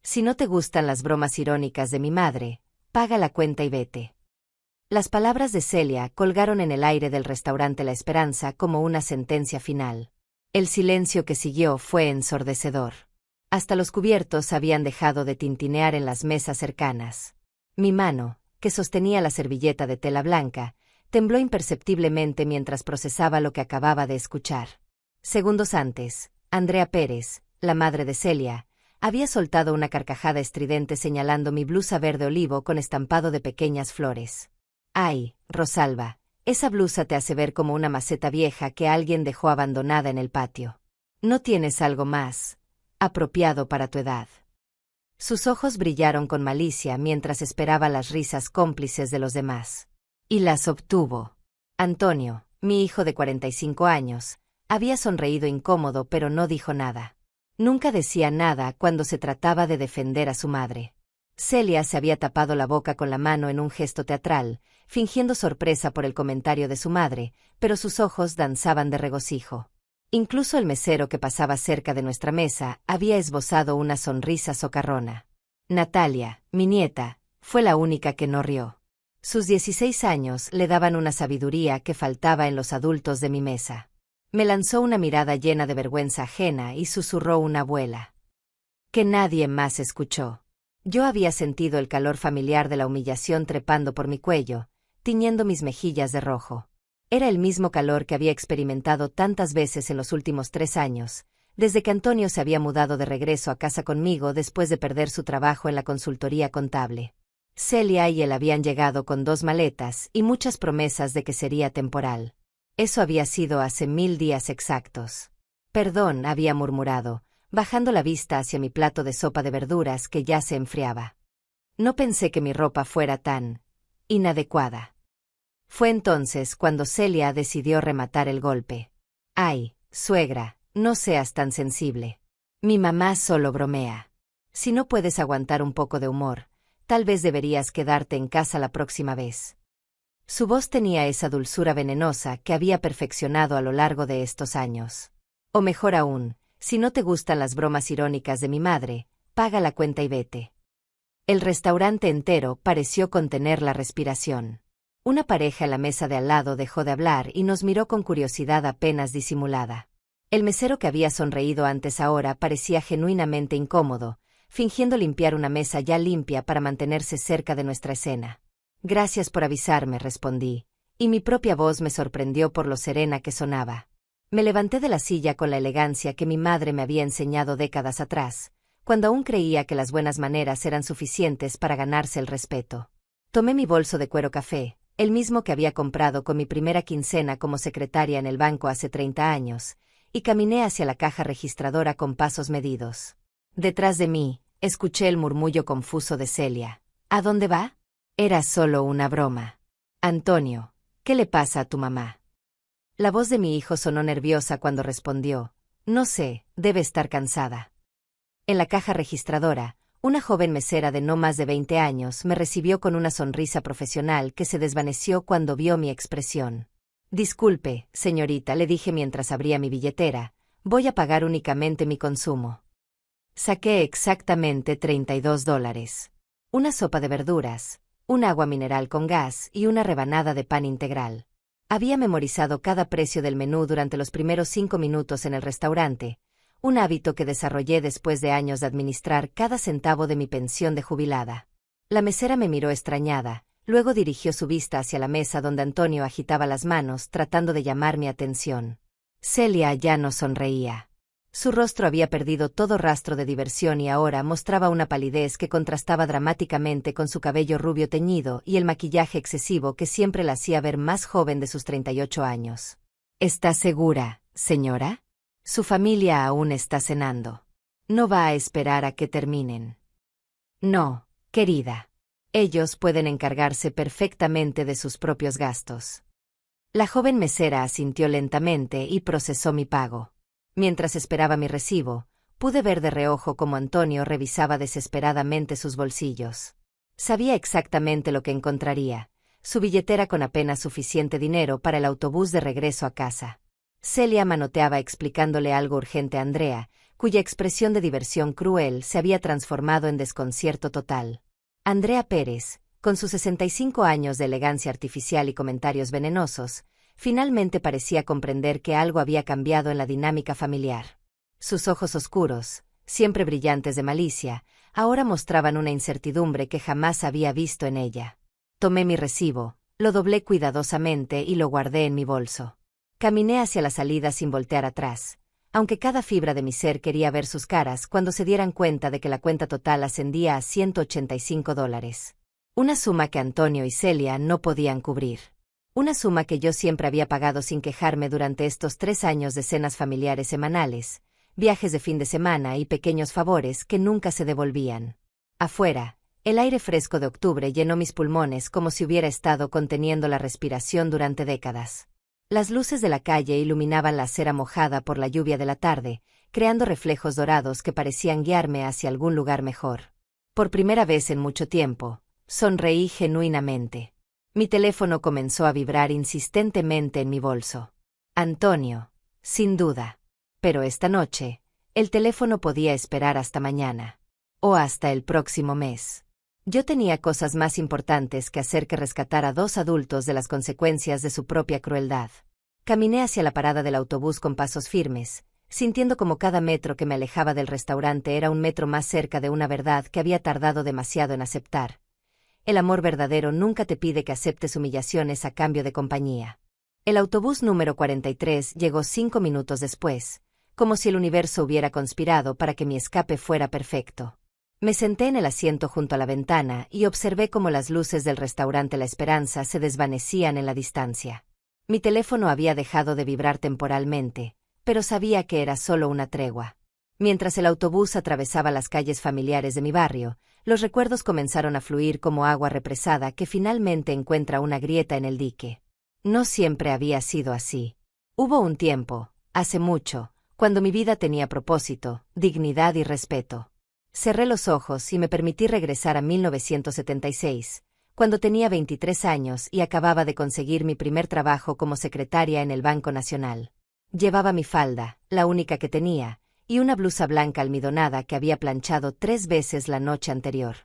Si no te gustan las bromas irónicas de mi madre, paga la cuenta y vete. Las palabras de Celia colgaron en el aire del restaurante La Esperanza como una sentencia final. El silencio que siguió fue ensordecedor. Hasta los cubiertos habían dejado de tintinear en las mesas cercanas. Mi mano, que sostenía la servilleta de tela blanca, tembló imperceptiblemente mientras procesaba lo que acababa de escuchar. Segundos antes, Andrea Pérez, la madre de Celia, había soltado una carcajada estridente señalando mi blusa verde olivo con estampado de pequeñas flores. «Ay, Rosalba, esa blusa te hace ver como una maceta vieja que alguien dejó abandonada en el patio. ¿No tienes algo más apropiado para tu edad?» Sus ojos brillaron con malicia mientras esperaba las risas cómplices de los demás. Y las obtuvo. Antonio, mi hijo de 45 años, había sonreído incómodo pero no dijo nada. Nunca decía nada cuando se trataba de defender a su madre. Celia se había tapado la boca con la mano en un gesto teatral, fingiendo sorpresa por el comentario de su madre, pero sus ojos danzaban de regocijo. Incluso el mesero que pasaba cerca de nuestra mesa había esbozado una sonrisa socarrona. Natalia, mi nieta, fue la única que no rió. Sus 16 años le daban una sabiduría que faltaba en los adultos de mi mesa. Me lanzó una mirada llena de vergüenza ajena y susurró una abuela. Que nadie más escuchó. Yo había sentido el calor familiar de la humillación trepando por mi cuello, tiñendo mis mejillas de rojo. Era el mismo calor que había experimentado tantas veces en los últimos 3 años, desde que Antonio se había mudado de regreso a casa conmigo después de perder su trabajo en la consultoría contable. Celia y él habían llegado con 2 maletas y muchas promesas de que sería temporal. Eso había sido hace 1000 días exactos. Perdón, había murmurado, bajando la vista hacia mi plato de sopa de verduras que ya se enfriaba. No pensé que mi ropa fuera tan inadecuada. Fue entonces cuando Celia decidió rematar el golpe. Ay, suegra, no seas tan sensible. Mi mamá solo bromea. Si no puedes aguantar un poco de humor, tal vez deberías quedarte en casa la próxima vez. Su voz tenía esa dulzura venenosa que había perfeccionado a lo largo de estos años. O mejor aún, si no te gustan las bromas irónicas de mi madre, paga la cuenta y vete. El restaurante entero pareció contener la respiración. Una pareja en la mesa de al lado dejó de hablar y nos miró con curiosidad apenas disimulada. El mesero que había sonreído antes ahora parecía genuinamente incómodo, fingiendo limpiar una mesa ya limpia para mantenerse cerca de nuestra escena. Gracias por avisarme, respondí, y mi propia voz me sorprendió por lo serena que sonaba. Me levanté de la silla con la elegancia que mi madre me había enseñado décadas atrás, cuando aún creía que las buenas maneras eran suficientes para ganarse el respeto. Tomé mi bolso de cuero café, el mismo que había comprado con mi primera quincena como secretaria en el banco hace 30 años, y caminé hacia la caja registradora con pasos medidos. Detrás de mí, escuché el murmullo confuso de Celia. ¿A dónde va? Era solo una broma. Antonio, ¿qué le pasa a tu mamá? La voz de mi hijo sonó nerviosa cuando respondió. No sé, debe estar cansada. En la caja registradora, una joven mesera de no más de 20 años me recibió con una sonrisa profesional que se desvaneció cuando vio mi expresión. Disculpe, señorita, le dije mientras abría mi billetera, voy a pagar únicamente mi consumo. Saqué exactamente $32. Una sopa de verduras, un agua mineral con gas y una rebanada de pan integral. Había memorizado cada precio del menú durante los primeros 5 minutos en el restaurante, un hábito que desarrollé después de años de administrar cada centavo de mi pensión de jubilada. La mesera me miró extrañada, luego dirigió su vista hacia la mesa donde Antonio agitaba las manos tratando de llamar mi atención. Celia ya no sonreía. Su rostro había perdido todo rastro de diversión y ahora mostraba una palidez que contrastaba dramáticamente con su cabello rubio teñido y el maquillaje excesivo que siempre la hacía ver más joven de sus 38 años. ¿Está segura, señora? Su familia aún está cenando. No va a esperar a que terminen. No, querida. Ellos pueden encargarse perfectamente de sus propios gastos. La joven mesera asintió lentamente y procesó mi pago. Mientras esperaba mi recibo, pude ver de reojo cómo Antonio revisaba desesperadamente sus bolsillos. Sabía exactamente lo que encontraría, su billetera con apenas suficiente dinero para el autobús de regreso a casa. Celia manoteaba explicándole algo urgente a Andrea, cuya expresión de diversión cruel se había transformado en desconcierto total. Andrea Pérez, con sus 65 años de elegancia artificial y comentarios venenosos, finalmente parecía comprender que algo había cambiado en la dinámica familiar. Sus ojos oscuros, siempre brillantes de malicia, ahora mostraban una incertidumbre que jamás había visto en ella. Tomé mi recibo, lo doblé cuidadosamente y lo guardé en mi bolso. Caminé hacia la salida sin voltear atrás, aunque cada fibra de mi ser quería ver sus caras cuando se dieran cuenta de que la cuenta total ascendía a $185. Una suma que Antonio y Celia no podían cubrir. Una suma que yo siempre había pagado sin quejarme durante estos 3 años de cenas familiares semanales, viajes de fin de semana y pequeños favores que nunca se devolvían. Afuera, el aire fresco de octubre llenó mis pulmones como si hubiera estado conteniendo la respiración durante décadas. Las luces de la calle iluminaban la acera mojada por la lluvia de la tarde, creando reflejos dorados que parecían guiarme hacia algún lugar mejor. Por primera vez en mucho tiempo, sonreí genuinamente. Mi teléfono comenzó a vibrar insistentemente en mi bolso. Antonio, sin duda. Pero esta noche, el teléfono podía esperar hasta mañana. O hasta el próximo mes. Yo tenía cosas más importantes que hacer que rescatar a 2 adultos de las consecuencias de su propia crueldad. Caminé hacia la parada del autobús con pasos firmes, sintiendo como cada metro que me alejaba del restaurante era un metro más cerca de una verdad que había tardado demasiado en aceptar. El amor verdadero nunca te pide que aceptes humillaciones a cambio de compañía. El autobús número 43 llegó 5 minutos después, como si el universo hubiera conspirado para que mi escape fuera perfecto. Me senté en el asiento junto a la ventana y observé cómo las luces del restaurante La Esperanza se desvanecían en la distancia. Mi teléfono había dejado de vibrar temporalmente, pero sabía que era solo una tregua. Mientras el autobús atravesaba las calles familiares de mi barrio, los recuerdos comenzaron a fluir como agua represada que finalmente encuentra una grieta en el dique. No siempre había sido así. Hubo un tiempo, hace mucho, cuando mi vida tenía propósito, dignidad y respeto. Cerré los ojos y me permití regresar a 1976, cuando tenía 23 años y acababa de conseguir mi primer trabajo como secretaria en el Banco Nacional. Llevaba mi falda, la única que tenía, y una blusa blanca almidonada que había planchado 3 veces la noche anterior.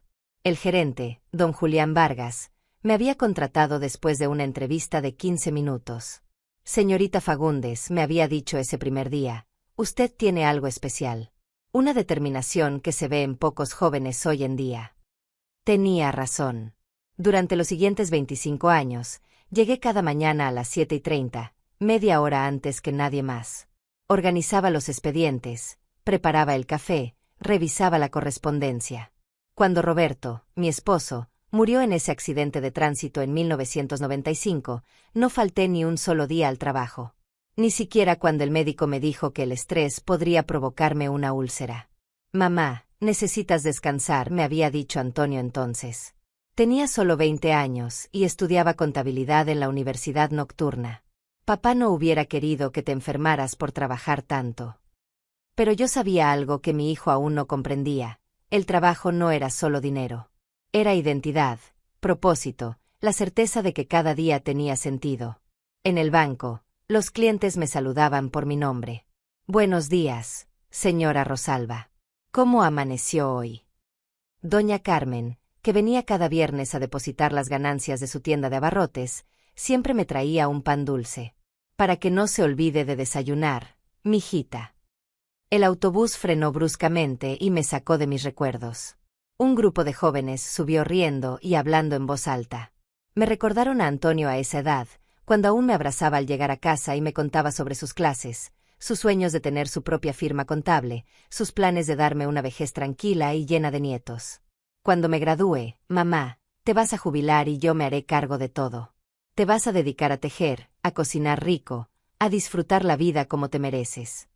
El gerente, don Julián Vargas, me había contratado después de una entrevista de 15 minutos. Señorita Fagundes, me había dicho ese primer día, usted tiene algo especial. Una determinación que se ve en pocos jóvenes hoy en día. Tenía razón. Durante los siguientes 25 años, llegué cada mañana a las 7:30, media hora antes que nadie más. Organizaba los expedientes, preparaba el café, revisaba la correspondencia. Cuando Roberto, mi esposo, murió en ese accidente de tránsito en 1995, no falté ni un solo día al trabajo. Ni siquiera cuando el médico me dijo que el estrés podría provocarme una úlcera. Mamá, necesitas descansar, me había dicho Antonio entonces. Tenía solo 20 años y estudiaba contabilidad en la universidad nocturna. Papá no hubiera querido que te enfermaras por trabajar tanto. Pero yo sabía algo que mi hijo aún no comprendía. El trabajo no era solo dinero. Era identidad, propósito, la certeza de que cada día tenía sentido. En el banco, los clientes me saludaban por mi nombre. Buenos días, señora Rosalba. ¿Cómo amaneció hoy? Doña Carmen, que venía cada viernes a depositar las ganancias de su tienda de abarrotes, siempre me traía un pan dulce. Para que no se olvide de desayunar, mijita. El autobús frenó bruscamente y me sacó de mis recuerdos. Un grupo de jóvenes subió riendo y hablando en voz alta. Me recordaron a Antonio a esa edad, cuando aún me abrazaba al llegar a casa y me contaba sobre sus clases, sus sueños de tener su propia firma contable, sus planes de darme una vejez tranquila y llena de nietos. Cuando me gradúe, mamá, te vas a jubilar y yo me haré cargo de todo. Te vas a dedicar a tejer, a cocinar rico, a disfrutar la vida como te mereces.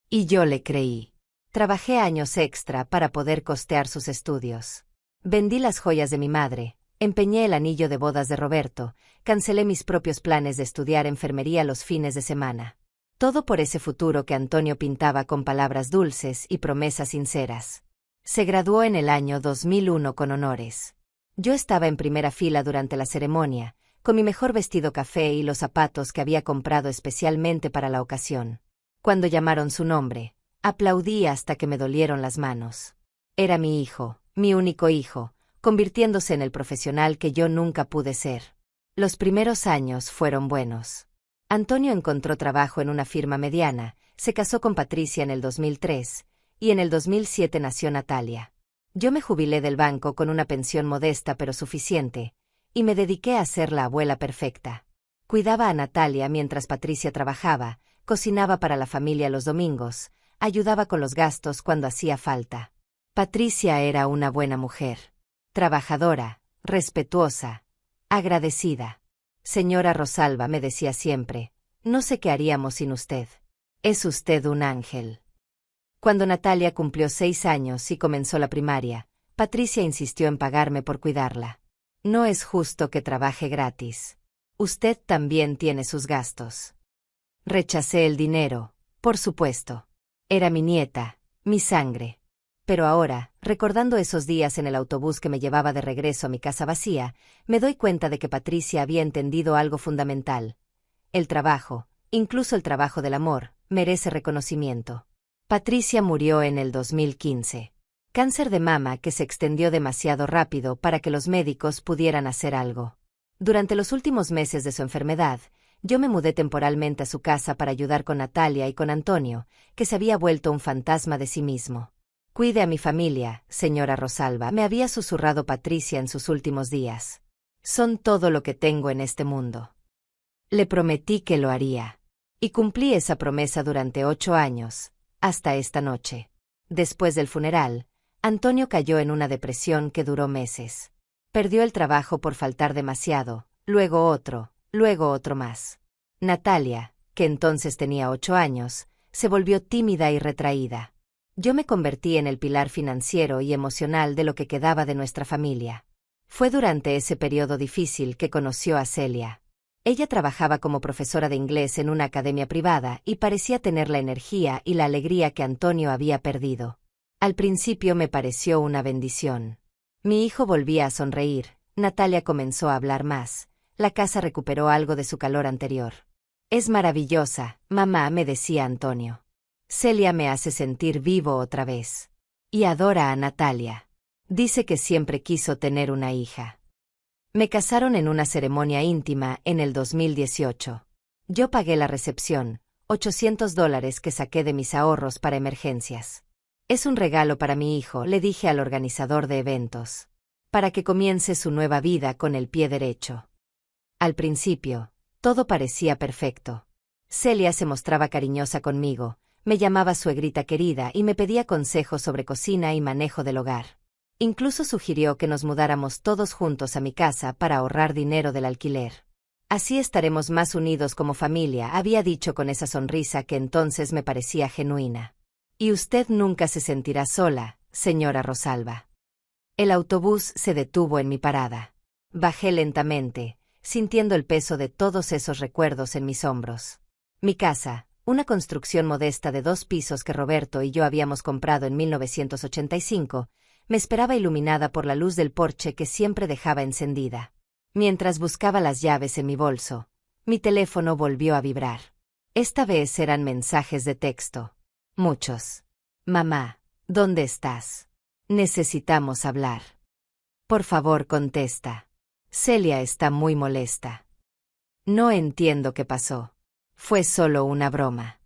Y yo le creí. Trabajé años extra para poder costear sus estudios. Vendí las joyas de mi madre, empeñé el anillo de bodas de Roberto, cancelé mis propios planes de estudiar enfermería los fines de semana. Todo por ese futuro que Antonio pintaba con palabras dulces y promesas sinceras. Se graduó en el año 2001 con honores. Yo estaba en primera fila durante la ceremonia, con mi mejor vestido café y los zapatos que había comprado especialmente para la ocasión. Cuando llamaron su nombre, Aplaudí hasta que me dolieron las manos. Era mi hijo, mi único hijo, convirtiéndose en el profesional que yo nunca pude ser. Los primeros años fueron buenos. Antonio encontró trabajo en una firma mediana, se casó con Patricia en el 2003, y en el 2007 nació Natalia. Yo me jubilé del banco con una pensión modesta pero suficiente, y me dediqué a ser la abuela perfecta. Cuidaba a Natalia mientras Patricia trabajaba, cocinaba para la familia los domingos, ayudaba con los gastos cuando hacía falta. Patricia era una buena mujer. Trabajadora, respetuosa, agradecida. Señora Rosalba, me decía siempre, no sé qué haríamos sin usted. Es usted un ángel. Cuando Natalia cumplió 6 años y comenzó la primaria, Patricia insistió en pagarme por cuidarla. No es justo que trabaje gratis. Usted también tiene sus gastos. Rechacé el dinero, por supuesto. Era mi nieta, mi sangre. Pero ahora, recordando esos días en el autobús que me llevaba de regreso a mi casa vacía, me doy cuenta de que Patricia había entendido algo fundamental. El trabajo, incluso el trabajo del amor, merece reconocimiento. Patricia murió en el 2015. Cáncer de mama que se extendió demasiado rápido para que los médicos pudieran hacer algo. Durante los últimos meses de su enfermedad, yo me mudé temporalmente a su casa para ayudar con Natalia y con Antonio, que se había vuelto un fantasma de sí mismo. Cuide a mi familia, señora Rosalba, me había susurrado Patricia en sus últimos días. Son todo lo que tengo en este mundo. Le prometí que lo haría. Y cumplí esa promesa durante 8 años, hasta esta noche. Después del funeral, Antonio cayó en una depresión que duró meses. Perdió el trabajo por faltar demasiado, luego otro más. Natalia, que entonces tenía 8 años, se volvió tímida y retraída. Yo me convertí en el pilar financiero y emocional de lo que quedaba de nuestra familia. Fue durante ese periodo difícil que conoció a Celia. Ella trabajaba como profesora de inglés en una academia privada y parecía tener la energía y la alegría que Antonio había perdido. Al principio me pareció una bendición. Mi hijo volvía a sonreír, Natalia comenzó a hablar más, la casa recuperó algo de su calor anterior. Es maravillosa, mamá, me decía Antonio. Celia me hace sentir vivo otra vez. Y adora a Natalia. Dice que siempre quiso tener una hija. Me casaron en una ceremonia íntima en el 2018. Yo pagué la recepción, $800 que saqué de mis ahorros para emergencias. Es un regalo para mi hijo, le dije al organizador de eventos. Para que comience su nueva vida con el pie derecho. Al principio, todo parecía perfecto. Celia se mostraba cariñosa conmigo, me llamaba suegrita querida y me pedía consejos sobre cocina y manejo del hogar. Incluso sugirió que nos mudáramos todos juntos a mi casa para ahorrar dinero del alquiler. Así estaremos más unidos como familia, había dicho con esa sonrisa que entonces me parecía genuina. Y usted nunca se sentirá sola, señora Rosalba. El autobús se detuvo en mi parada. Bajé lentamente, sintiendo el peso de todos esos recuerdos en mis hombros. Mi casa, una construcción modesta de 2 pisos que Roberto y yo habíamos comprado en 1985, me esperaba iluminada por la luz del porche que siempre dejaba encendida. Mientras buscaba las llaves en mi bolso, mi teléfono volvió a vibrar. Esta vez eran mensajes de texto. Muchos. Mamá, ¿dónde estás? Necesitamos hablar. Por favor, contesta. Celia está muy molesta. No entiendo qué pasó. Fue solo una broma.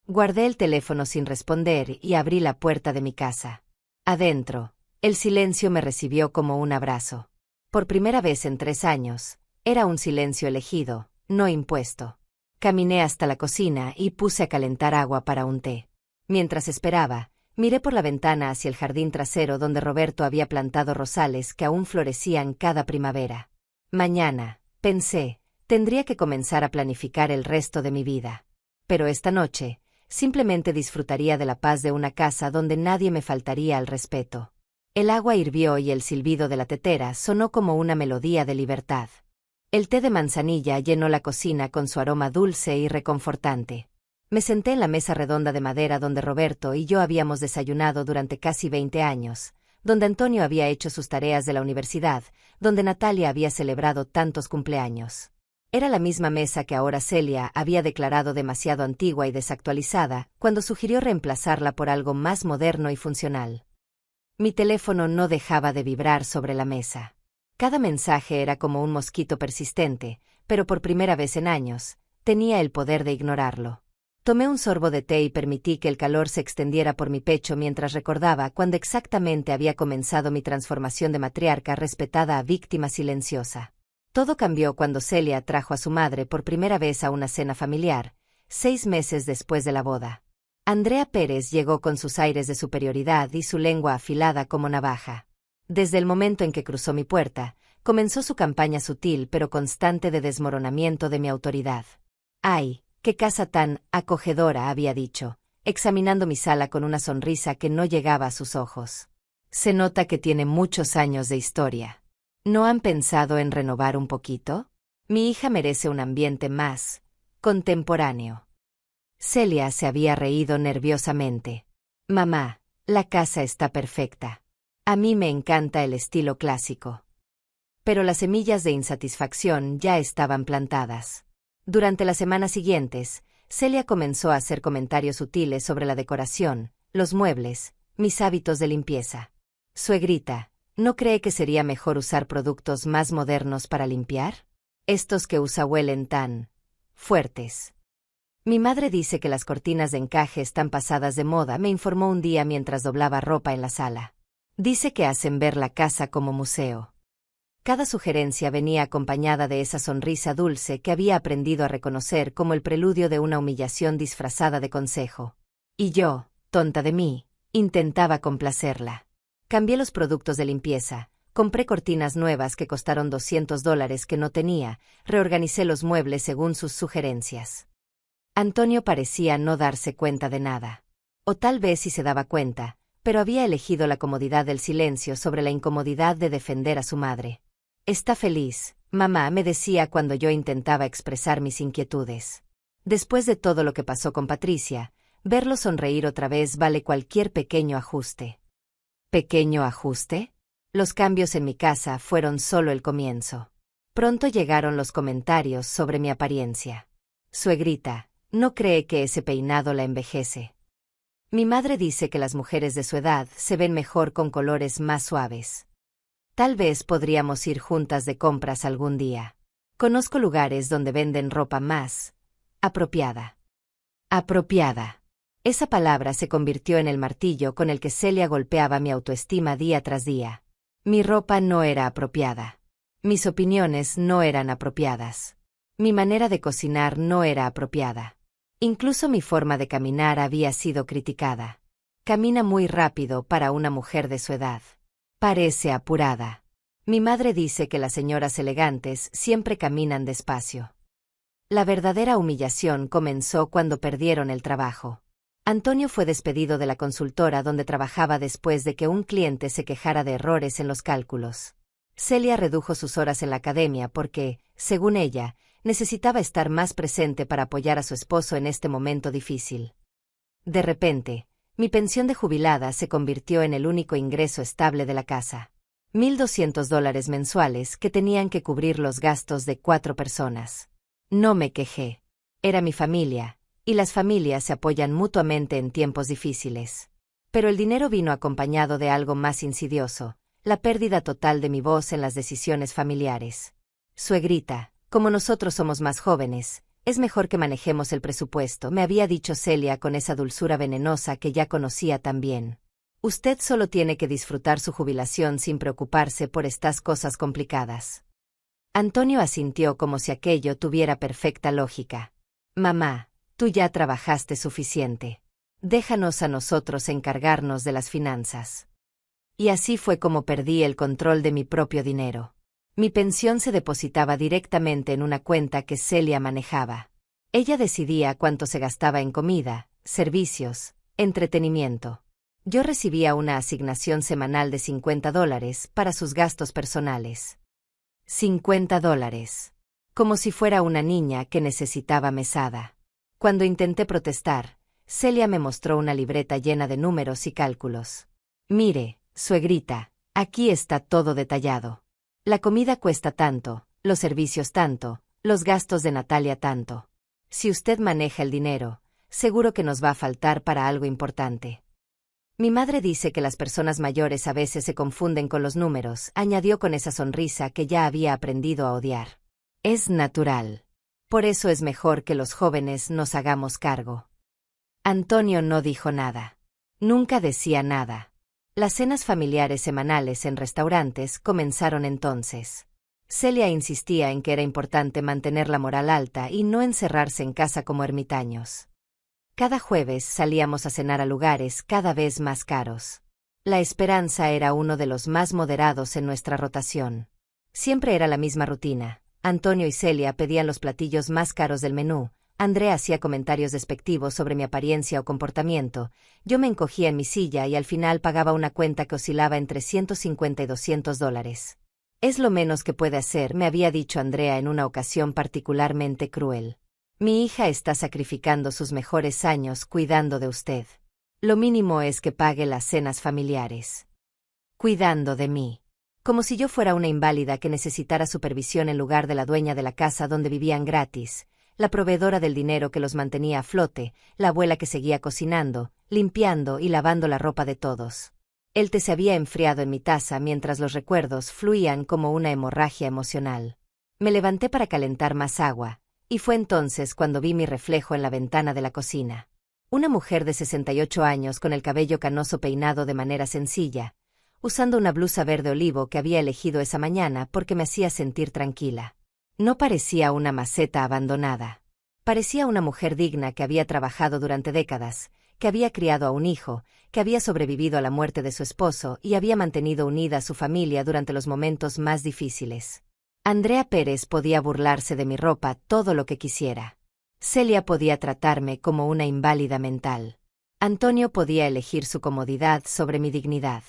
Guardé el teléfono sin responder y abrí la puerta de mi casa. Adentro, el silencio me recibió como un abrazo. Por primera vez en 3 años, era un silencio elegido, no impuesto. Caminé hasta la cocina y puse a calentar agua para un té. Mientras esperaba, miré por la ventana hacia el jardín trasero donde Roberto había plantado rosales que aún florecían cada primavera. Mañana, pensé, tendría que comenzar a planificar el resto de mi vida. Pero esta noche, simplemente disfrutaría de la paz de una casa donde nadie me faltaría al respeto. El agua hirvió y el silbido de la tetera sonó como una melodía de libertad. El té de manzanilla llenó la cocina con su aroma dulce y reconfortante. Me senté en la mesa redonda de madera donde Roberto y yo habíamos desayunado durante casi 20 años, donde Antonio había hecho sus tareas de la universidad, donde Natalia había celebrado tantos cumpleaños. Era la misma mesa que ahora Celia había declarado demasiado antigua y desactualizada, cuando sugirió reemplazarla por algo más moderno y funcional. Mi teléfono no dejaba de vibrar sobre la mesa. Cada mensaje era como un mosquito persistente, pero por primera vez en años, tenía el poder de ignorarlo. Tomé un sorbo de té y permití que el calor se extendiera por mi pecho mientras recordaba cuándo exactamente había comenzado mi transformación de matriarca respetada a víctima silenciosa. Todo cambió cuando Celia trajo a su madre por primera vez a una cena familiar, 6 meses después de la boda. Andrea Pérez llegó con sus aires de superioridad y su lengua afilada como navaja. Desde el momento en que cruzó mi puerta, comenzó su campaña sutil pero constante de desmoronamiento de mi autoridad. ¡Ay, qué casa tan acogedora!, había dicho, examinando mi sala con una sonrisa que no llegaba a sus ojos. Se nota que tiene muchos años de historia. ¿No han pensado en renovar un poquito? Mi hija merece un ambiente más contemporáneo. Celia se había reído nerviosamente. Mamá, la casa está perfecta. A mí me encanta el estilo clásico. Pero las semillas de insatisfacción ya estaban plantadas. Durante las semanas siguientes, Celia comenzó a hacer comentarios sutiles sobre la decoración, los muebles, mis hábitos de limpieza. Suegrita, ¿no cree que sería mejor usar productos más modernos para limpiar? Estos que usa huelen tan fuertes. Mi madre dice que las cortinas de encaje están pasadas de moda, me informó un día mientras doblaba ropa en la sala. Dice que hacen ver la casa como museo. Cada sugerencia venía acompañada de esa sonrisa dulce que había aprendido a reconocer como el preludio de una humillación disfrazada de consejo. Y yo, tonta de mí, intentaba complacerla. Cambié los productos de limpieza, compré cortinas nuevas que costaron $200 que no tenía, reorganicé los muebles según sus sugerencias. Antonio parecía no darse cuenta de nada. O tal vez sí se daba cuenta, pero había elegido la comodidad del silencio sobre la incomodidad de defender a su madre. Está feliz, mamá, me decía cuando yo intentaba expresar mis inquietudes. Después de todo lo que pasó con Patricia, verlo sonreír otra vez vale cualquier pequeño ajuste. ¿Pequeño ajuste? Los cambios en mi casa fueron solo el comienzo. Pronto llegaron los comentarios sobre mi apariencia. Suegrita, ¿no cree que ese peinado la envejece? Mi madre dice que las mujeres de su edad se ven mejor con colores más suaves. Tal vez podríamos ir juntas de compras algún día. Conozco lugares donde venden ropa más apropiada. Apropiada. Esa palabra se convirtió en el martillo con el que Celia golpeaba mi autoestima día tras día. Mi ropa no era apropiada. Mis opiniones no eran apropiadas. Mi manera de cocinar no era apropiada. Incluso mi forma de caminar había sido criticada. Camina muy rápido para una mujer de su edad. Parece apurada. Mi madre dice que las señoras elegantes siempre caminan despacio. La verdadera humillación comenzó cuando perdieron el trabajo. Antonio fue despedido de la consultora donde trabajaba después de que un cliente se quejara de errores en los cálculos. Celia redujo sus horas en la academia porque, según ella, necesitaba estar más presente para apoyar a su esposo en este momento difícil. De repente, mi pensión de jubilada se convirtió en el único ingreso estable de la casa. $1,200 mensuales que tenían que cubrir los gastos de 4 personas. No me quejé. Era mi familia, y las familias se apoyan mutuamente en tiempos difíciles. Pero el dinero vino acompañado de algo más insidioso, la pérdida total de mi voz en las decisiones familiares. Suegrita, como nosotros somos más jóvenes, es mejor que manejemos el presupuesto, me había dicho Celia con esa dulzura venenosa que ya conocía tan bien. Usted solo tiene que disfrutar su jubilación sin preocuparse por estas cosas complicadas. Antonio asintió como si aquello tuviera perfecta lógica. Mamá, tú ya trabajaste suficiente. Déjanos a nosotros encargarnos de las finanzas. Y así fue como perdí el control de mi propio dinero. Mi pensión se depositaba directamente en una cuenta que Celia manejaba. Ella decidía cuánto se gastaba en comida, servicios, entretenimiento. Yo recibía una asignación semanal de $50 para sus gastos personales. $50. Como si fuera una niña que necesitaba mesada. Cuando intenté protestar, Celia me mostró una libreta llena de números y cálculos. Mire, suegrita, aquí está todo detallado. La comida cuesta tanto, los servicios tanto, Los gastos de Natalia tanto. Si usted maneja el dinero, seguro que nos va a faltar para algo importante. Mi madre dice que las personas mayores a veces se confunden con los números, añadió con esa sonrisa que ya había aprendido a odiar. Es natural. Por eso es mejor que los jóvenes nos hagamos cargo. Antonio no dijo nada. Nunca decía nada. Las cenas familiares semanales en restaurantes comenzaron entonces. Celia insistía en que era importante mantener la moral alta y no encerrarse en casa como ermitaños. Cada jueves salíamos a cenar a lugares cada vez más caros. La Esperanza era uno de los más moderados en nuestra rotación. Siempre era la misma rutina. Antonio y Celia pedían los platillos más caros del menú, Andrea hacía comentarios despectivos sobre mi apariencia o comportamiento, yo me encogía en mi silla y al final pagaba una cuenta que oscilaba entre $150 y $200. Es lo menos que puede hacer, me había dicho Andrea en una ocasión particularmente cruel. Mi hija está sacrificando sus mejores años cuidando de usted. Lo mínimo es que pague las cenas familiares. Cuidando de mí. Como si yo fuera una inválida que necesitara supervisión en lugar de la dueña de la casa donde vivían gratis, la proveedora del dinero que los mantenía a flote, la abuela que seguía cocinando, limpiando y lavando la ropa de todos. El té se había enfriado en mi taza mientras los recuerdos fluían como una hemorragia emocional. Me levanté para calentar más agua, y fue entonces cuando vi mi reflejo en la ventana de la cocina. Una mujer de 68 años con el cabello canoso peinado de manera sencilla, usando una blusa verde olivo que había elegido esa mañana porque me hacía sentir tranquila. No parecía una maceta abandonada. Parecía una mujer digna que había trabajado durante décadas, que había criado a un hijo, que había sobrevivido a la muerte de su esposo y había mantenido unida a su familia durante los momentos más difíciles. Andrea Pérez podía burlarse de mi ropa todo lo que quisiera. Celia podía tratarme como una inválida mental. Antonio podía elegir su comodidad sobre mi dignidad.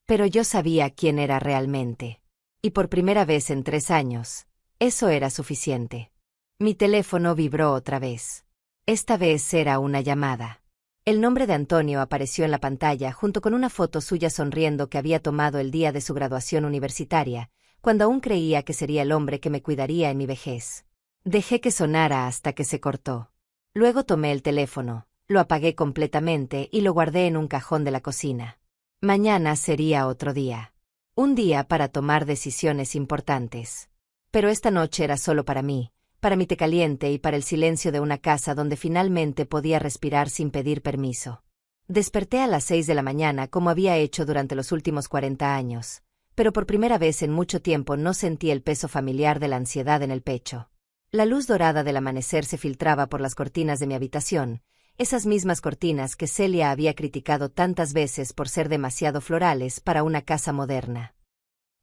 Pero yo sabía quién era realmente. Y por primera vez en 3 años, eso era suficiente. Mi teléfono vibró otra vez. Esta vez era una llamada. El nombre de Antonio apareció en la pantalla junto con una foto suya sonriendo que había tomado el día de su graduación universitaria, cuando aún creía que sería el hombre que me cuidaría en mi vejez. Dejé que sonara hasta que se cortó. Luego tomé el teléfono, lo apagué completamente y lo guardé en un cajón de la cocina. Mañana sería otro día. Un día para tomar decisiones importantes. Pero esta noche era solo para mí, para mi té caliente y para el silencio de una casa donde finalmente podía respirar sin pedir permiso. Desperté a las 6 de la mañana como había hecho durante los últimos 40 años, pero por primera vez en mucho tiempo no sentí el peso familiar de la ansiedad en el pecho. La luz dorada del amanecer se filtraba por las cortinas de mi habitación, esas mismas cortinas que Celia había criticado tantas veces por ser demasiado florales para una casa moderna.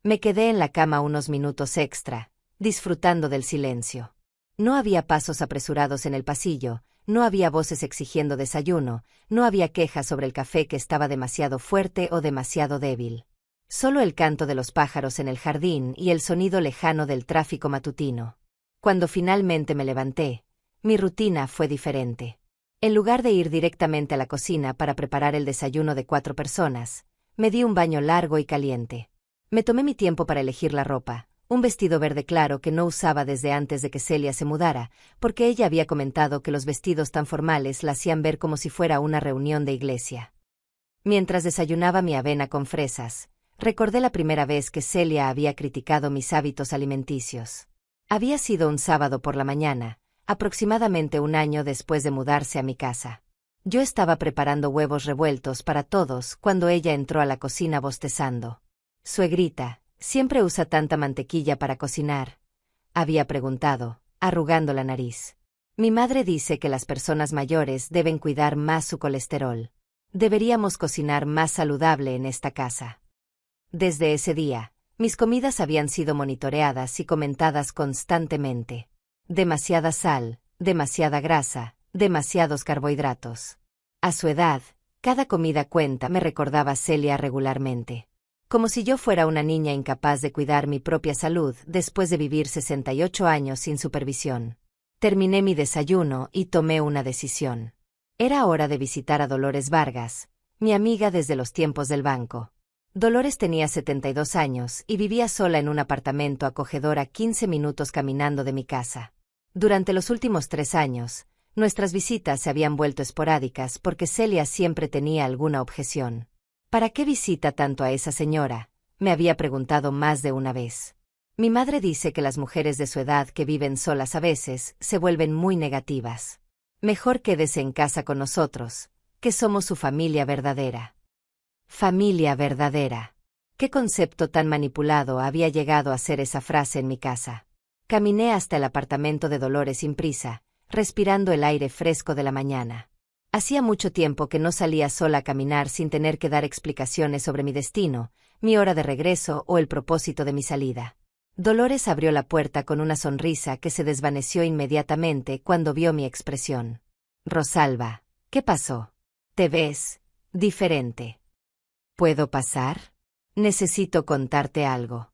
Me quedé en la cama unos minutos extra, disfrutando del silencio. No había pasos apresurados en el pasillo, no había voces exigiendo desayuno, no había quejas sobre el café que estaba demasiado fuerte o demasiado débil. Solo el canto de los pájaros en el jardín y el sonido lejano del tráfico matutino. Cuando finalmente me levanté, mi rutina fue diferente. En lugar de ir directamente a la cocina para preparar el desayuno de 4 personas, me di un baño largo y caliente. Me tomé mi tiempo para elegir la ropa, un vestido verde claro que no usaba desde antes de que Celia se mudara, porque ella había comentado que los vestidos tan formales la hacían ver como si fuera una reunión de iglesia. Mientras desayunaba mi avena con fresas, recordé la primera vez que Celia había criticado mis hábitos alimenticios. Había sido un sábado por la mañana, aproximadamente 1 año después de mudarse a mi casa. Yo estaba preparando huevos revueltos para todos cuando ella entró a la cocina bostezando. «Suegrita, ¿siempre usa tanta mantequilla para cocinar?», había preguntado, arrugando la nariz. Mi madre dice que las personas mayores deben cuidar más su colesterol. Deberíamos cocinar más saludable en esta casa. Desde ese día, mis comidas habían sido monitoreadas y comentadas constantemente. Demasiada sal, demasiada grasa, demasiados carbohidratos. A su edad, cada comida cuenta, me recordaba Celia regularmente. Como si yo fuera una niña incapaz de cuidar mi propia salud después de vivir 68 años sin supervisión. Terminé mi desayuno y tomé una decisión. Era hora de visitar a Dolores Vargas, mi amiga desde los tiempos del banco. Dolores tenía 72 años y vivía sola en un apartamento acogedor a 15 minutos caminando de mi casa. Durante los últimos 3 años, nuestras visitas se habían vuelto esporádicas porque Celia siempre tenía alguna objeción. ¿Para qué visita tanto a esa señora?, me había preguntado más de una vez. Mi madre dice que las mujeres de su edad que viven solas a veces se vuelven muy negativas. Mejor quédese en casa con nosotros, que somos su familia verdadera. Familia verdadera. ¿Qué concepto tan manipulado había llegado a ser esa frase en mi casa? Caminé hasta el apartamento de Dolores sin prisa, respirando el aire fresco de la mañana. Hacía mucho tiempo que no salía sola a caminar sin tener que dar explicaciones sobre mi destino, mi hora de regreso o el propósito de mi salida. Dolores abrió la puerta con una sonrisa que se desvaneció inmediatamente cuando vio mi expresión. Rosalba, ¿qué pasó? ¿Te ves diferente? ¿Puedo pasar? Necesito contarte algo.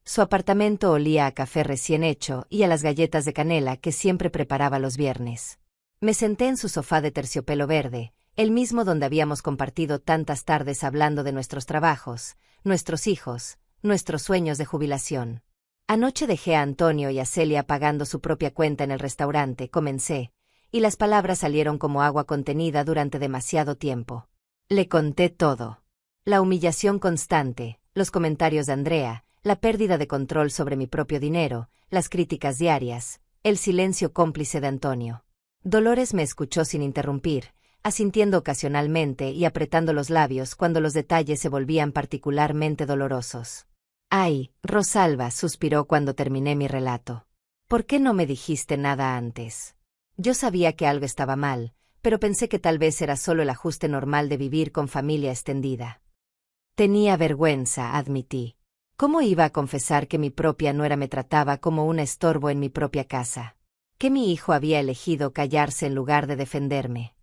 Su apartamento olía a café recién hecho y a las galletas de canela que siempre preparaba los viernes. Me senté en su sofá de terciopelo verde, el mismo donde habíamos compartido tantas tardes hablando de nuestros trabajos, nuestros hijos, nuestros sueños de jubilación. Anoche dejé a Antonio y a Celia pagando su propia cuenta en el restaurante, comencé, y las palabras salieron como agua contenida durante demasiado tiempo. Le conté todo. La humillación constante, los comentarios de Andrea, la pérdida de control sobre mi propio dinero, las críticas diarias, el silencio cómplice de Antonio. Dolores me escuchó sin interrumpir, asintiendo ocasionalmente y apretando los labios cuando los detalles se volvían particularmente dolorosos. «Ay, Rosalba», suspiró cuando terminé mi relato. «¿Por qué no me dijiste nada antes?» Yo sabía que algo estaba mal, pero pensé que tal vez era solo el ajuste normal de vivir con familia extendida. Tenía vergüenza, admití. ¿Cómo iba a confesar que mi propia nuera me trataba como un estorbo en mi propia casa? Que mi hijo había elegido callarse en lugar de defenderme.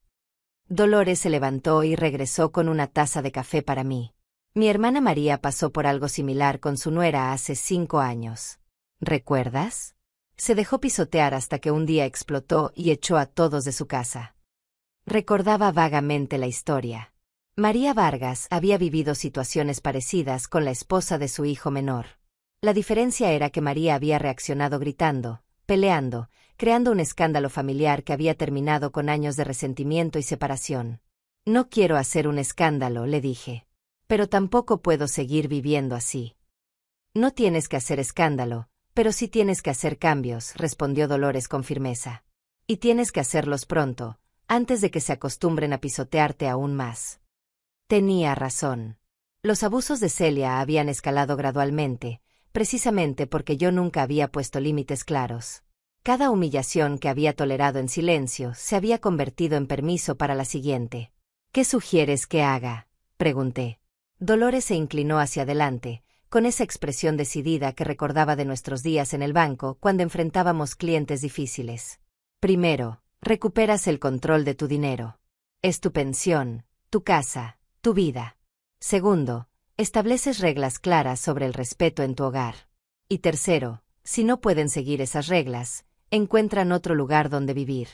Dolores se levantó y regresó con una taza de café para mí. Mi hermana María pasó por algo similar con su nuera hace 5 años. ¿Recuerdas? Se dejó pisotear hasta que un día explotó y echó a todos de su casa. Recordaba vagamente la historia. María Vargas había vivido situaciones parecidas con la esposa de su hijo menor. La diferencia era que María había reaccionado gritando, peleando, creando un escándalo familiar que había terminado con años de resentimiento y separación. «No quiero hacer un escándalo», le dije. «Pero tampoco puedo seguir viviendo así». «No tienes que hacer escándalo, pero sí tienes que hacer cambios», respondió Dolores con firmeza. «Y tienes que hacerlos pronto, antes de que se acostumbren a pisotearte aún más». Tenía razón. Los abusos de Celia habían escalado gradualmente, precisamente porque yo nunca había puesto límites claros. Cada humillación que había tolerado en silencio se había convertido en permiso para la siguiente. «¿Qué sugieres que haga?», pregunté. Dolores se inclinó hacia adelante, con esa expresión decidida que recordaba de nuestros días en el banco cuando enfrentábamos clientes difíciles. «Primero, recuperas el control de tu dinero. Es tu pensión, tu casa, tu vida. Segundo, estableces reglas claras sobre el respeto en tu hogar. Y tercero, si no pueden seguir esas reglas, encuentran otro lugar donde vivir».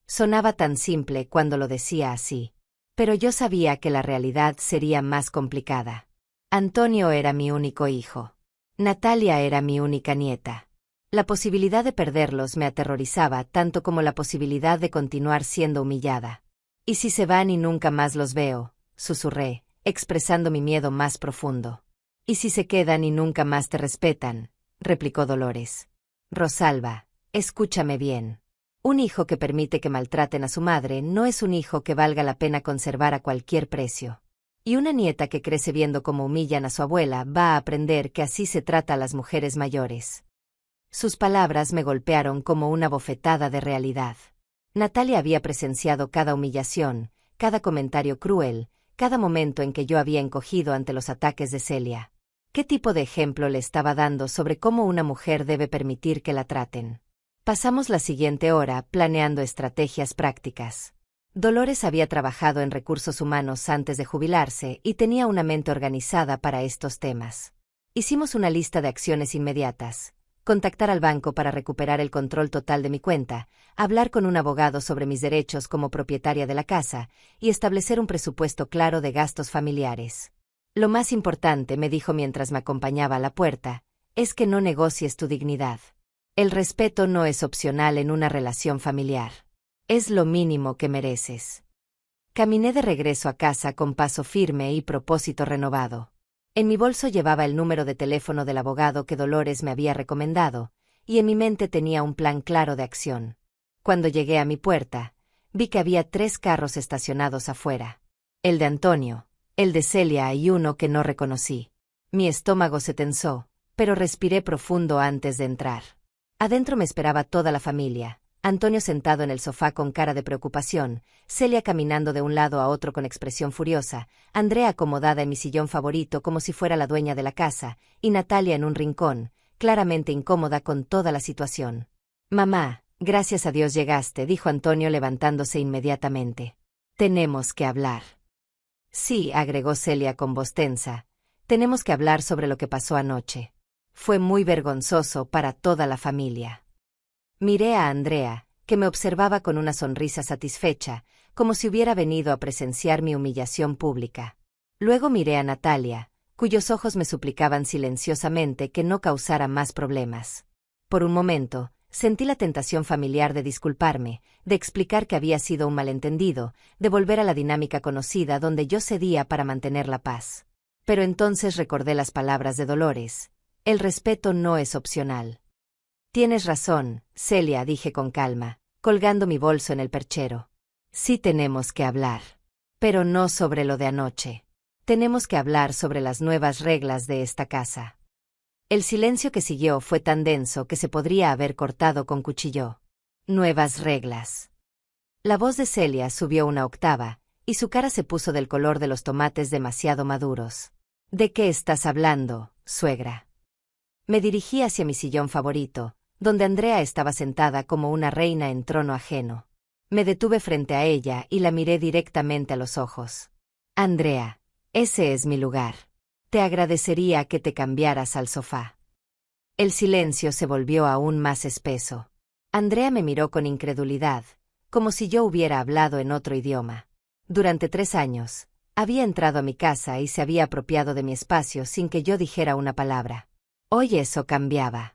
Sonaba tan simple cuando lo decía así. Pero yo sabía que la realidad sería más complicada. Antonio era mi único hijo. Natalia era mi única nieta. La posibilidad de perderlos me aterrorizaba tanto como la posibilidad de continuar siendo humillada. «¿Y si se van y nunca más los veo?», susurré, expresando mi miedo más profundo. «¿Y si se quedan y nunca más te respetan?», replicó Dolores. «Rosalba, escúchame bien. Un hijo que permite que maltraten a su madre no es un hijo que valga la pena conservar a cualquier precio. Y una nieta que crece viendo cómo humillan a su abuela va a aprender que así se trata a las mujeres mayores». Sus palabras me golpearon como una bofetada de realidad. Natalia había presenciado cada humillación, cada comentario cruel, cada momento en que yo había encogido ante los ataques de Celia. ¿Qué tipo de ejemplo le estaba dando sobre cómo una mujer debe permitir que la traten? Pasamos la siguiente hora planeando estrategias prácticas. Dolores había trabajado en recursos humanos antes de jubilarse y tenía una mente organizada para estos temas. Hicimos una lista de acciones inmediatas: contactar al banco para recuperar el control total de mi cuenta, hablar con un abogado sobre mis derechos como propietaria de la casa y establecer un presupuesto claro de gastos familiares. «Lo más importante», me dijo mientras me acompañaba a la puerta, «es que no negocies tu dignidad. El respeto no es opcional en una relación familiar. Es lo mínimo que mereces. Caminé de regreso a casa con paso firme y propósito renovado. En mi bolso llevaba el número de teléfono del abogado que Dolores me había recomendado, y en mi mente tenía un plan claro de acción. Cuando llegué a mi puerta, vi que había 3 carros estacionados afuera. El de Antonio, el de Celia y uno que no reconocí. Mi estómago se tensó, pero respiré profundo antes de entrar. Adentro me esperaba toda la familia. Antonio sentado en el sofá con cara de preocupación, Celia caminando de un lado a otro con expresión furiosa, Andrea acomodada en mi sillón favorito como si fuera la dueña de la casa, y Natalia en un rincón, claramente incómoda con toda la situación. «Mamá, gracias a Dios llegaste», dijo Antonio levantándose inmediatamente. «Tenemos que hablar». «Sí», agregó Celia con voz tensa, «tenemos que hablar sobre lo que pasó anoche. Fue muy vergonzoso para toda la familia». Miré a Andrea, que me observaba con una sonrisa satisfecha, como si hubiera venido a presenciar mi humillación pública. Luego miré a Natalia, cuyos ojos me suplicaban silenciosamente que no causara más problemas. Por un momento, sentí la tentación familiar de disculparme, de explicar que había sido un malentendido, de volver a la dinámica conocida donde yo cedía para mantener la paz. Pero entonces recordé las palabras de Dolores. El respeto no es opcional. «Tienes razón, Celia», dije con calma, colgando mi bolso en el perchero. «Sí tenemos que hablar. Pero no sobre lo de anoche. Tenemos que hablar sobre las nuevas reglas de esta casa». El silencio que siguió fue tan denso que se podría haber cortado con cuchillo. «Nuevas reglas». La voz de Celia subió una octava, y su cara se puso del color de los tomates demasiado maduros. «¿De qué estás hablando, suegra?» Me dirigí hacia mi sillón favorito, donde Andrea estaba sentada como una reina en trono ajeno. Me detuve frente a ella y la miré directamente a los ojos. «Andrea, ese es mi lugar. Te agradecería que te cambiaras al sofá». El silencio se volvió aún más espeso. Andrea me miró con incredulidad, como si yo hubiera hablado en otro idioma. Durante 3 años, había entrado a mi casa y se había apropiado de mi espacio sin que yo dijera una palabra. Hoy eso cambiaba.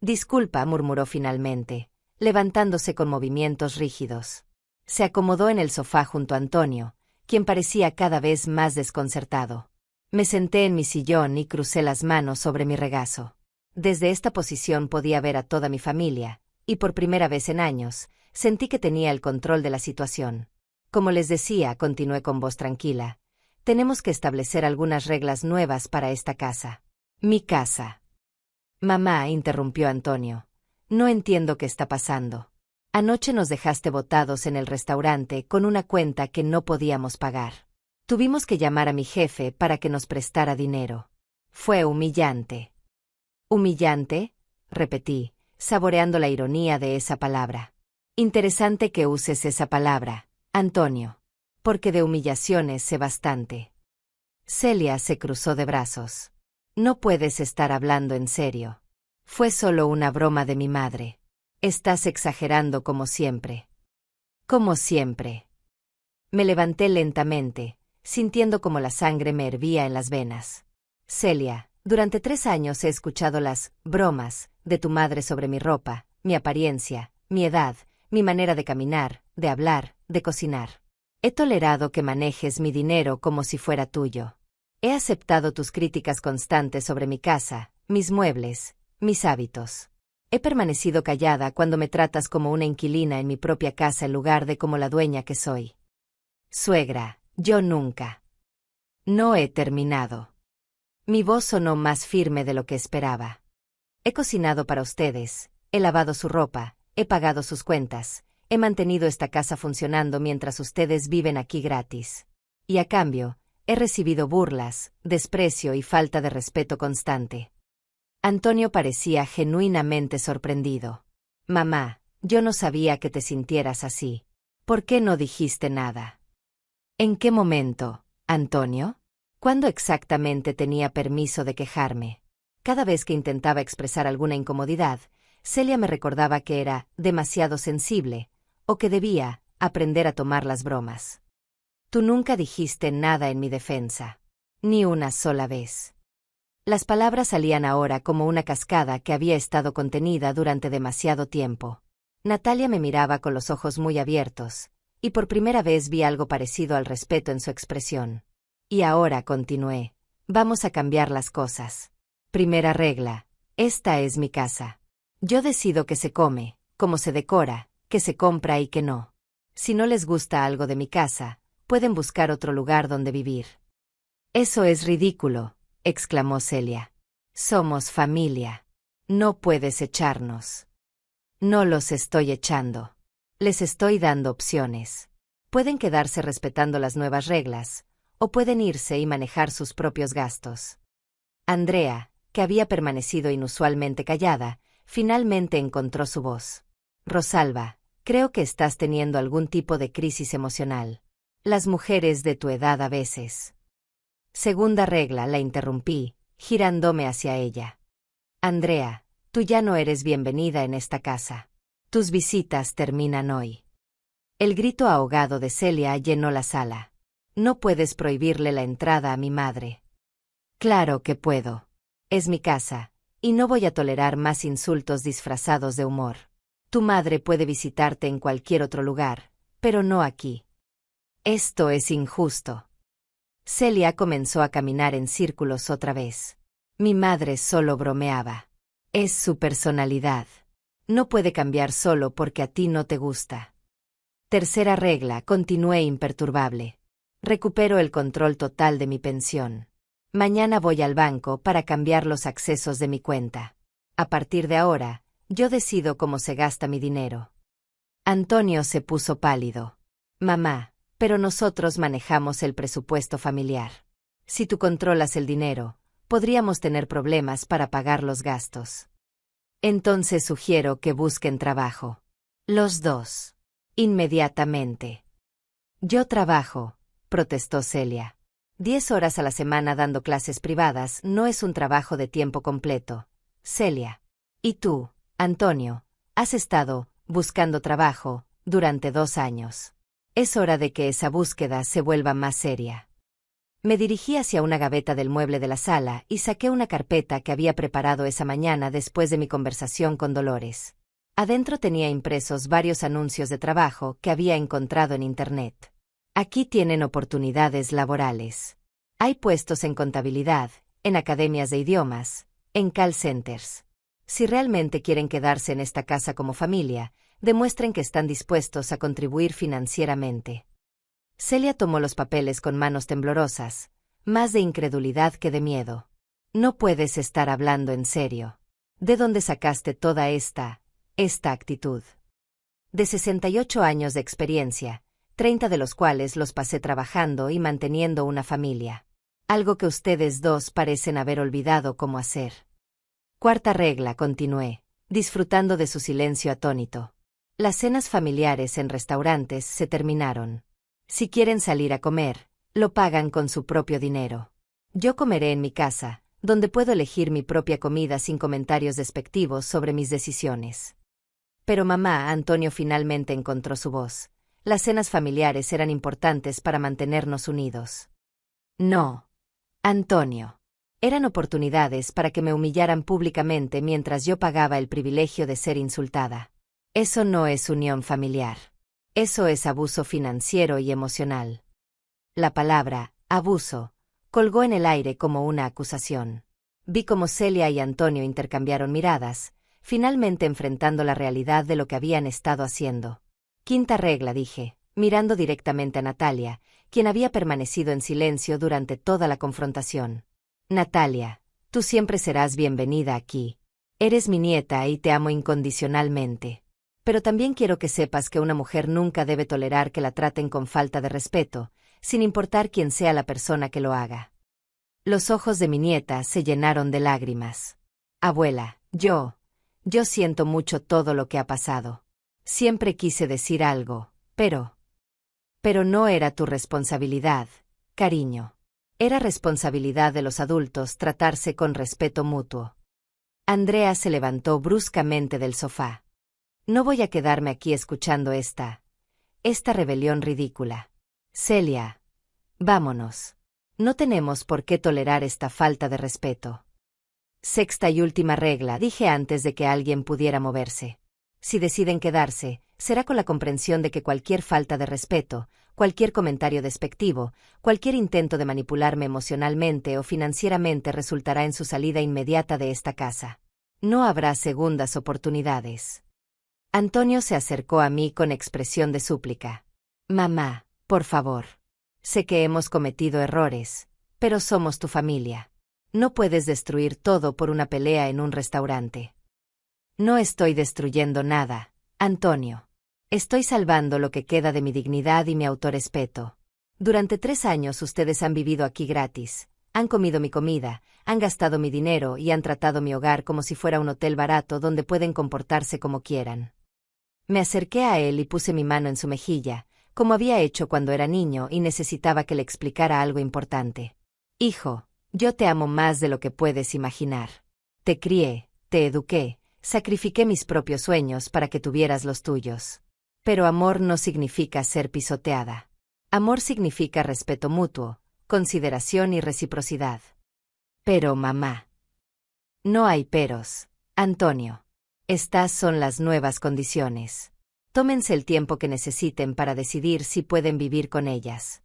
«Disculpa», murmuró finalmente, levantándose con movimientos rígidos. Se acomodó en el sofá junto a Antonio, quien parecía cada vez más desconcertado. Me senté en mi sillón y crucé las manos sobre mi regazo. Desde esta posición podía ver a toda mi familia, y por primera vez en años, sentí que tenía el control de la situación. «Como les decía», continué con voz tranquila, «tenemos que establecer algunas reglas nuevas para esta casa. Mi casa». «Mamá», interrumpió Antonio, «no entiendo qué está pasando. Anoche nos dejaste botados en el restaurante con una cuenta que no podíamos pagar. Tuvimos que llamar a mi jefe para que nos prestara dinero. Fue humillante». «¿Humillante?», repetí, saboreando la ironía de esa palabra. «Interesante que uses esa palabra, Antonio. Porque de humillaciones sé bastante». Celia se cruzó de brazos. «No puedes estar hablando en serio. Fue solo una broma de mi madre. Estás exagerando como siempre». «Como siempre». Me levanté lentamente, sintiendo como la sangre me hervía en las venas. «Celia, durante 3 años he escuchado las bromas de tu madre sobre mi ropa, mi apariencia, mi edad, mi manera de caminar, de hablar, de cocinar. He tolerado que manejes mi dinero como si fuera tuyo. He aceptado tus críticas constantes sobre mi casa, mis muebles, mis hábitos. He permanecido callada cuando me tratas como una inquilina en mi propia casa en lugar de como la dueña que soy. Suegra, yo nunca. No he terminado». Mi voz sonó más firme de lo que esperaba. «He cocinado para ustedes, he lavado su ropa, he pagado sus cuentas, he mantenido esta casa funcionando mientras ustedes viven aquí gratis. Y a cambio, he recibido burlas, desprecio y falta de respeto constante». Antonio parecía genuinamente sorprendido. «Mamá, yo no sabía que te sintieras así. ¿Por qué no dijiste nada?» «¿En qué momento, Antonio? ¿Cuándo exactamente tenía permiso de quejarme?» Cada vez que intentaba expresar alguna incomodidad, Celia me recordaba que era demasiado sensible, o que debía aprender a tomar las bromas. «Tú nunca dijiste nada en mi defensa. Ni una sola vez». Las palabras salían ahora como una cascada que había estado contenida durante demasiado tiempo. Natalia me miraba con los ojos muy abiertos, y por primera vez vi algo parecido al respeto en su expresión. Y ahora continué. Vamos a cambiar las cosas. Primera regla. Esta es mi casa. Yo decido qué se come, cómo se decora, qué se compra y qué no. Si no les gusta algo de mi casa, pueden buscar otro lugar donde vivir. Eso es ridículo, exclamó Celia. Somos familia. No puedes echarnos. No los estoy echando. Les estoy dando opciones. Pueden quedarse respetando las nuevas reglas, o pueden irse y manejar sus propios gastos. Andrea, que había permanecido inusualmente callada, finalmente encontró su voz. Rosalba, creo que estás teniendo algún tipo de crisis emocional. Las mujeres de tu edad a veces. Segunda regla, la interrumpí, girándome hacia ella. Andrea, tú ya no eres bienvenida en esta casa. Tus visitas terminan hoy. El grito ahogado de Celia llenó la sala. No puedes prohibirle la entrada a mi madre. Claro que puedo. Es mi casa, y no voy a tolerar más insultos disfrazados de humor. Tu madre puede visitarte en cualquier otro lugar, pero no aquí. Esto es injusto. Celia comenzó a caminar en círculos otra vez. Mi madre solo bromeaba. Es su personalidad. No puede cambiar solo porque a ti no te gusta. Tercera regla, continué imperturbable. Recupero el control total de mi pensión. Mañana voy al banco para cambiar los accesos de mi cuenta. A partir de ahora, yo decido cómo se gasta mi dinero. Antonio se puso pálido. Mamá, pero nosotros manejamos el presupuesto familiar. Si tú controlas el dinero, podríamos tener problemas para pagar los gastos. Entonces sugiero que busquen trabajo. Los dos. Inmediatamente. Yo trabajo, protestó Celia. 10 horas a la semana dando clases privadas no es un trabajo de tiempo completo. Celia. Y tú, Antonio, has estado buscando trabajo durante 2 años. Es hora de que esa búsqueda se vuelva más seria. Me dirigí hacia una gaveta del mueble de la sala y saqué una carpeta que había preparado esa mañana después de mi conversación con Dolores. Adentro tenía impresos varios anuncios de trabajo que había encontrado en Internet. Aquí tienen oportunidades laborales. Hay puestos en contabilidad, en academias de idiomas, en call centers. Si realmente quieren quedarse en esta casa como familia, demuestren que están dispuestos a contribuir financieramente. Celia tomó los papeles con manos temblorosas, más de incredulidad que de miedo. No puedes estar hablando en serio. ¿De dónde sacaste toda esta actitud? De 68 años de experiencia, 30 de los cuales los pasé trabajando y manteniendo una familia. Algo que ustedes dos parecen haber olvidado cómo hacer. Cuarta regla, continué, disfrutando de su silencio atónito. Las cenas familiares en restaurantes se terminaron. Si quieren salir a comer, lo pagan con su propio dinero. Yo comeré en mi casa, donde puedo elegir mi propia comida sin comentarios despectivos sobre mis decisiones. Pero mamá, Antonio finalmente encontró su voz. Las cenas familiares eran importantes para mantenernos unidos. No, Antonio. Eran oportunidades para que me humillaran públicamente mientras yo pagaba el privilegio de ser insultada. Eso no es unión familiar. Eso es abuso financiero y emocional. La palabra, abuso, colgó en el aire como una acusación. Vi cómo Celia y Antonio intercambiaron miradas, finalmente enfrentando la realidad de lo que habían estado haciendo. Quinta regla, dije, mirando directamente a Natalia, quien había permanecido en silencio durante toda la confrontación. Natalia, tú siempre serás bienvenida aquí. Eres mi nieta y te amo incondicionalmente. Pero también quiero que sepas que una mujer nunca debe tolerar que la traten con falta de respeto, sin importar quién sea la persona que lo haga. Los ojos de mi nieta se llenaron de lágrimas. Abuela, yo siento mucho todo lo que ha pasado. Siempre quise decir algo, pero no era tu responsabilidad, cariño. Era responsabilidad de los adultos tratarse con respeto mutuo. Andrea se levantó bruscamente del sofá. No voy a quedarme aquí escuchando esta rebelión ridícula. Celia, vámonos. No tenemos por qué tolerar esta falta de respeto. Sexta y última regla, dije antes de que alguien pudiera moverse. Si deciden quedarse, será con la comprensión de que cualquier falta de respeto, cualquier comentario despectivo, cualquier intento de manipularme emocionalmente o financieramente resultará en su salida inmediata de esta casa. No habrá segundas oportunidades. Antonio se acercó a mí con expresión de súplica. Mamá, por favor. Sé que hemos cometido errores, pero somos tu familia. No puedes destruir todo por una pelea en un restaurante. No estoy destruyendo nada, Antonio. Estoy salvando lo que queda de mi dignidad y mi autorrespeto. Durante 3 años ustedes han vivido aquí gratis, han comido mi comida, han gastado mi dinero y han tratado mi hogar como si fuera un hotel barato donde pueden comportarse como quieran. Me acerqué a él y puse mi mano en su mejilla, como había hecho cuando era niño y necesitaba que le explicara algo importante. Hijo, yo te amo más de lo que puedes imaginar. Te crié, te eduqué, sacrifiqué mis propios sueños para que tuvieras los tuyos. Pero amor no significa ser pisoteada. Amor significa respeto mutuo, consideración y reciprocidad. Pero mamá. No hay peros, Antonio. Estas son las nuevas condiciones. Tómense el tiempo que necesiten para decidir si pueden vivir con ellas.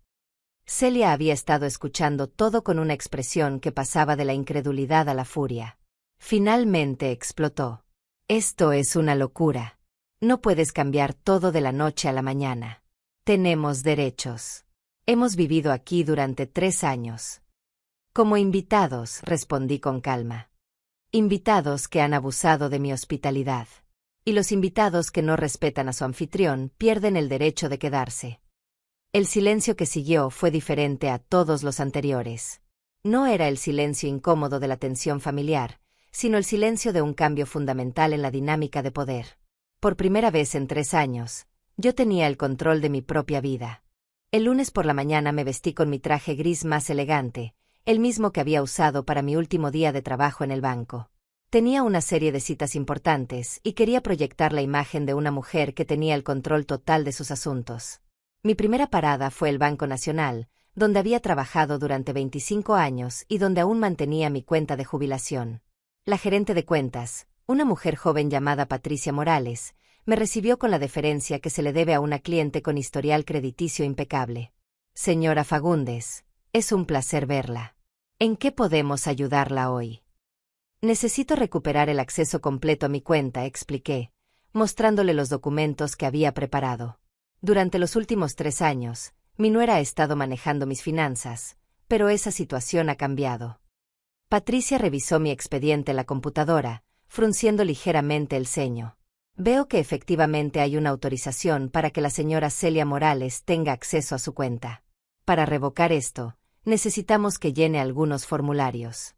Celia había estado escuchando todo con una expresión que pasaba de la incredulidad a la furia. Finalmente explotó. Esto es una locura. No puedes cambiar todo de la noche a la mañana. Tenemos derechos. Hemos vivido aquí durante 3 años. Como invitados, respondí con calma. Invitados que han abusado de mi hospitalidad. Y los invitados que no respetan a su anfitrión pierden el derecho de quedarse. El silencio que siguió fue diferente a todos los anteriores. No era el silencio incómodo de la tensión familiar, sino el silencio de un cambio fundamental en la dinámica de poder. Por primera vez en 3 años, yo tenía el control de mi propia vida. El lunes por la mañana me vestí con mi traje gris más elegante, el mismo que había usado para mi último día de trabajo en el banco. Tenía una serie de citas importantes y quería proyectar la imagen de una mujer que tenía el control total de sus asuntos. Mi primera parada fue el Banco Nacional, donde había trabajado durante 25 años y donde aún mantenía mi cuenta de jubilación. La gerente de cuentas, una mujer joven llamada Patricia Morales, me recibió con la deferencia que se le debe a una cliente con historial crediticio impecable. Señora Fagundes, es un placer verla. ¿En qué podemos ayudarla hoy? Necesito recuperar el acceso completo a mi cuenta, expliqué, mostrándole los documentos que había preparado. Durante los últimos 3 años, mi nuera ha estado manejando mis finanzas, pero esa situación ha cambiado. Patricia revisó mi expediente en la computadora, frunciendo ligeramente el ceño. Veo que efectivamente hay una autorización para que la señora Celia Morales tenga acceso a su cuenta. Para revocar esto, necesitamos que llene algunos formularios.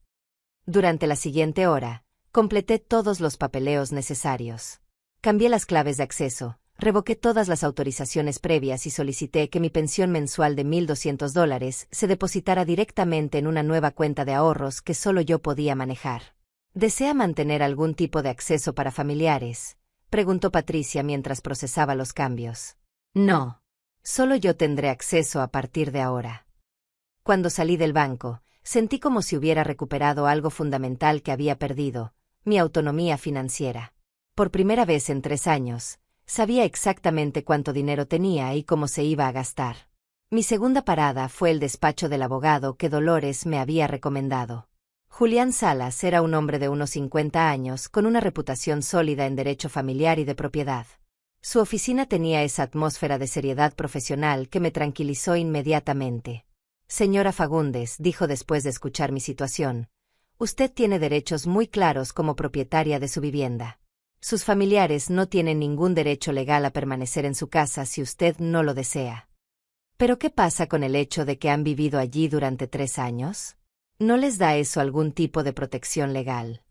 Durante la siguiente hora, completé todos los papeleos necesarios. Cambié las claves de acceso, revoqué todas las autorizaciones previas y solicité que mi pensión mensual de $1,200 se depositara directamente en una nueva cuenta de ahorros que solo yo podía manejar. ¿Desea mantener algún tipo de acceso para familiares?, preguntó Patricia mientras procesaba los cambios. No. Solo yo tendré acceso a partir de ahora. Cuando salí del banco, sentí como si hubiera recuperado algo fundamental que había perdido, mi autonomía financiera. Por primera vez en 3 años, sabía exactamente cuánto dinero tenía y cómo se iba a gastar. Mi segunda parada fue el despacho del abogado que Dolores me había recomendado. Julián Salas era un hombre de unos 50 años con una reputación sólida en derecho familiar y de propiedad. Su oficina tenía esa atmósfera de seriedad profesional que me tranquilizó inmediatamente. Señora Fagundes, dijo después de escuchar mi situación, usted tiene derechos muy claros como propietaria de su vivienda. Sus familiares no tienen ningún derecho legal a permanecer en su casa si usted no lo desea. ¿Pero qué pasa con el hecho de que han vivido allí durante 3 años? ¿No les da eso algún tipo de protección legal?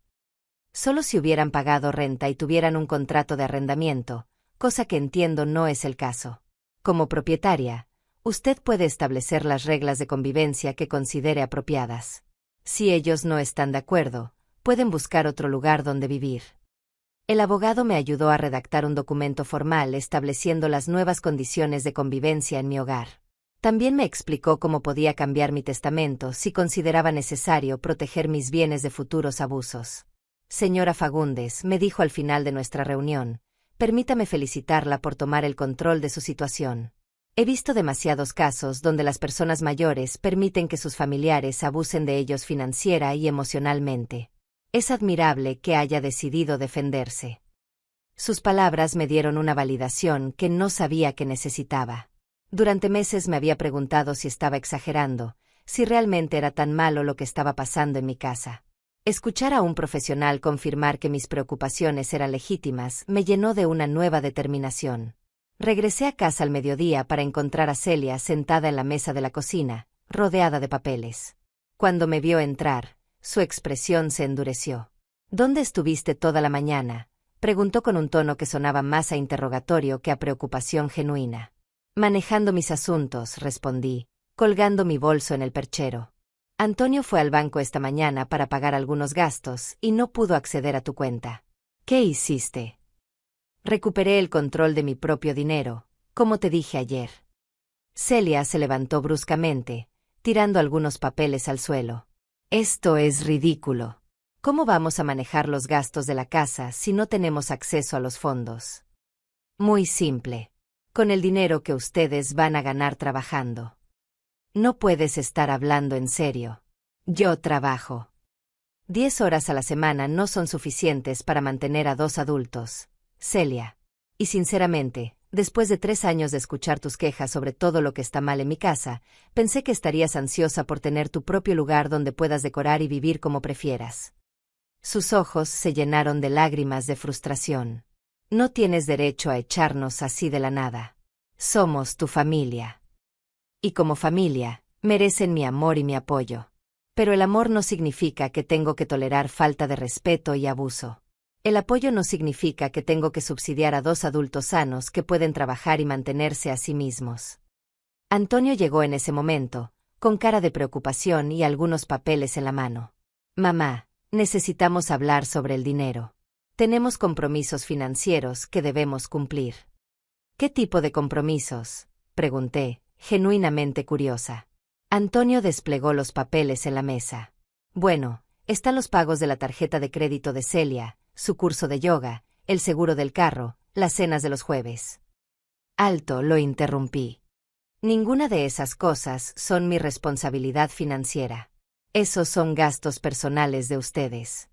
Solo si hubieran pagado renta y tuvieran un contrato de arrendamiento, cosa que entiendo no es el caso. Como propietaria, usted puede establecer las reglas de convivencia que considere apropiadas. Si ellos no están de acuerdo, pueden buscar otro lugar donde vivir. El abogado me ayudó a redactar un documento formal estableciendo las nuevas condiciones de convivencia en mi hogar. También me explicó cómo podía cambiar mi testamento si consideraba necesario proteger mis bienes de futuros abusos. Señora Fagundes, me dijo al final de nuestra reunión, permítame felicitarla por tomar el control de su situación. He visto demasiados casos donde las personas mayores permiten que sus familiares abusen de ellos financiera y emocionalmente. Es admirable que haya decidido defenderse. Sus palabras me dieron una validación que no sabía que necesitaba. Durante meses me había preguntado si estaba exagerando, si realmente era tan malo lo que estaba pasando en mi casa. Escuchar a un profesional confirmar que mis preocupaciones eran legítimas me llenó de una nueva determinación. Regresé a casa al mediodía para encontrar a Celia sentada en la mesa de la cocina, rodeada de papeles. Cuando me vio entrar, su expresión se endureció. ¿Dónde estuviste toda la mañana?, preguntó con un tono que sonaba más a interrogatorio que a preocupación genuina. Manejando mis asuntos, respondí, colgando mi bolso en el perchero. Antonio fue al banco esta mañana para pagar algunos gastos y no pudo acceder a tu cuenta. ¿Qué hiciste? Recuperé el control de mi propio dinero, como te dije ayer. Celia se levantó bruscamente, tirando algunos papeles al suelo. Esto es ridículo. ¿Cómo vamos a manejar los gastos de la casa si no tenemos acceso a los fondos? Muy simple. Con el dinero que ustedes van a ganar trabajando. No puedes estar hablando en serio. Yo trabajo. 10 horas a la semana no son suficientes para mantener a 2 adultos, Celia. Y sinceramente, después de 3 años de escuchar tus quejas sobre todo lo que está mal en mi casa, pensé que estarías ansiosa por tener tu propio lugar donde puedas decorar y vivir como prefieras. Sus ojos se llenaron de lágrimas de frustración. No tienes derecho a echarnos así de la nada. Somos tu familia. Y como familia, merecen mi amor y mi apoyo. Pero el amor no significa que tengo que tolerar falta de respeto y abuso. El apoyo no significa que tengo que subsidiar a 2 adultos sanos que pueden trabajar y mantenerse a sí mismos. Antonio llegó en ese momento, con cara de preocupación y algunos papeles en la mano. Mamá, necesitamos hablar sobre el dinero. Tenemos compromisos financieros que debemos cumplir. ¿Qué tipo de compromisos?, pregunté, genuinamente curiosa. Antonio desplegó los papeles en la mesa. Bueno, están los pagos de la tarjeta de crédito de Celia, su curso de yoga, el seguro del carro, las cenas de los jueves. Alto, lo interrumpí. Ninguna de esas cosas son mi responsabilidad financiera. Esos son gastos personales de ustedes.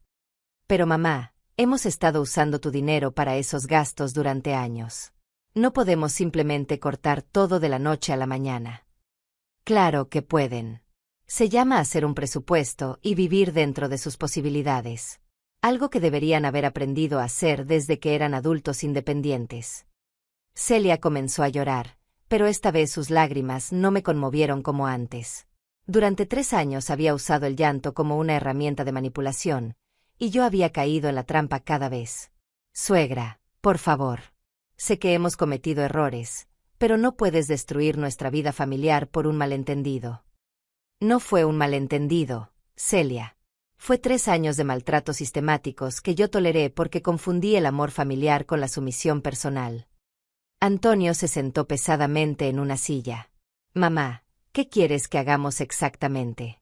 Pero mamá, hemos estado usando tu dinero para esos gastos durante años. No podemos simplemente cortar todo de la noche a la mañana. Claro que pueden. Se llama hacer un presupuesto y vivir dentro de sus posibilidades. Algo que deberían haber aprendido a hacer desde que eran adultos independientes. Celia comenzó a llorar, pero esta vez sus lágrimas no me conmovieron como antes. Durante 3 años había usado el llanto como una herramienta de manipulación, y yo había caído en la trampa cada vez. Suegra, por favor. Sé que hemos cometido errores, pero no puedes destruir nuestra vida familiar por un malentendido. No fue un malentendido, Celia. Fue 3 años de maltratos sistemáticos que yo toleré porque confundí el amor familiar con la sumisión personal. Antonio se sentó pesadamente en una silla. Mamá, ¿qué quieres que hagamos exactamente?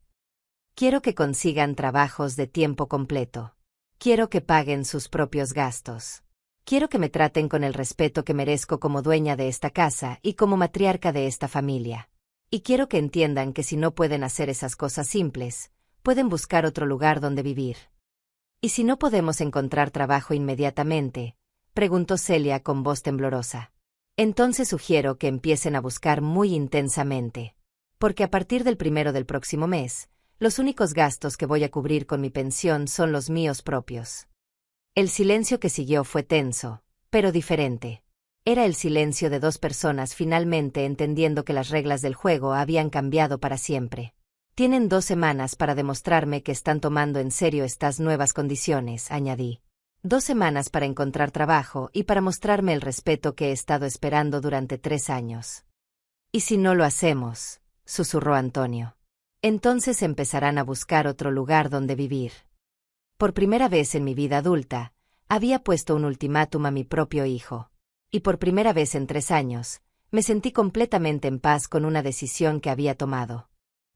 Quiero que consigan trabajos de tiempo completo. Quiero que paguen sus propios gastos. Quiero que me traten con el respeto que merezco como dueña de esta casa y como matriarca de esta familia. Y quiero que entiendan que si no pueden hacer esas cosas simples, pueden buscar otro lugar donde vivir. ¿Y si no podemos encontrar trabajo inmediatamente?, preguntó Celia con voz temblorosa. Entonces sugiero que empiecen a buscar muy intensamente. Porque a partir del 1 del próximo mes, los únicos gastos que voy a cubrir con mi pensión son los míos propios. El silencio que siguió fue tenso, pero diferente. Era el silencio de 2 personas finalmente entendiendo que las reglas del juego habían cambiado para siempre. Tienen 2 semanas para demostrarme que están tomando en serio estas nuevas condiciones, añadí. 2 semanas para encontrar trabajo y para mostrarme el respeto que he estado esperando durante 3 años. ¿Y si no lo hacemos?, susurró Antonio. Entonces empezarán a buscar otro lugar donde vivir. Por primera vez en mi vida adulta, había puesto un ultimátum a mi propio hijo. Y por primera vez en 3 años, Me sentí completamente en paz con una decisión que había tomado.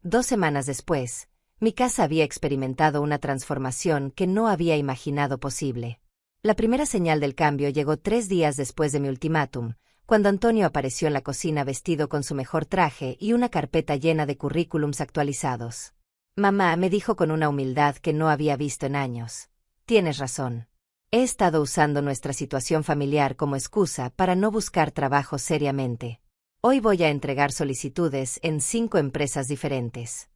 2 semanas después, mi casa había experimentado una transformación que no había imaginado posible. La primera señal del cambio llegó 3 días después de mi ultimátum, cuando Antonio apareció en la cocina vestido con su mejor traje y una carpeta llena de currículums actualizados. Mamá, me dijo con una humildad que no había visto en años. Tienes razón. He estado usando nuestra situación familiar como excusa para no buscar trabajo seriamente. Hoy voy a entregar solicitudes en 5 empresas diferentes.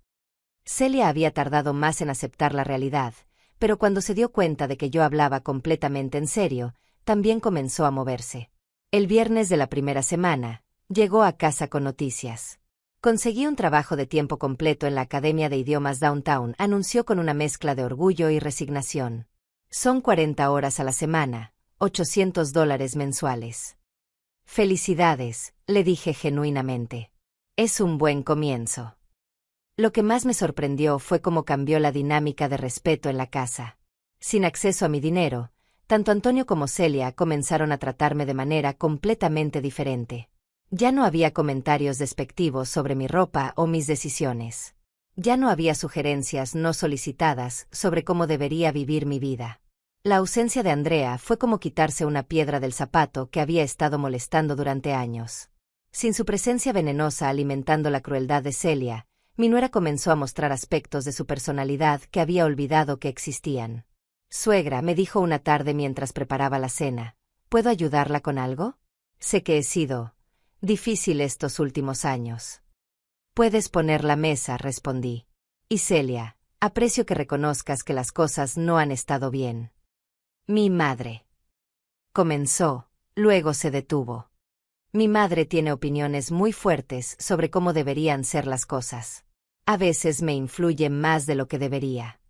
Celia había tardado más en aceptar la realidad, pero cuando se dio cuenta de que yo hablaba completamente en serio, también comenzó a moverse. El viernes de la primera semana, llegó a casa con noticias. Conseguí un trabajo de tiempo completo en la Academia de Idiomas Downtown, anunció con una mezcla de orgullo y resignación. Son 40 horas a la semana, $800 mensuales. Felicidades, le dije genuinamente. Es un buen comienzo. Lo que más me sorprendió fue cómo cambió la dinámica de respeto en la casa. Sin acceso a mi dinero, tanto Antonio como Celia comenzaron a tratarme de manera completamente diferente. Ya no había comentarios despectivos sobre mi ropa o mis decisiones. Ya no había sugerencias no solicitadas sobre cómo debería vivir mi vida. La ausencia de Andrea fue como quitarse una piedra del zapato que había estado molestando durante años. Sin su presencia venenosa alimentando la crueldad de Celia, mi nuera comenzó a mostrar aspectos de su personalidad que había olvidado que existían. Suegra, me dijo una tarde mientras preparaba la cena, ¿puedo ayudarla con algo? Sé que he sido difícil estos últimos años. Puedes poner la mesa, respondí. Y Celia, aprecio que reconozcas que las cosas no han estado bien. Mi madre. Comenzó, luego se detuvo. Mi madre tiene opiniones muy fuertes sobre cómo deberían ser las cosas. A veces me influye más de lo que debería.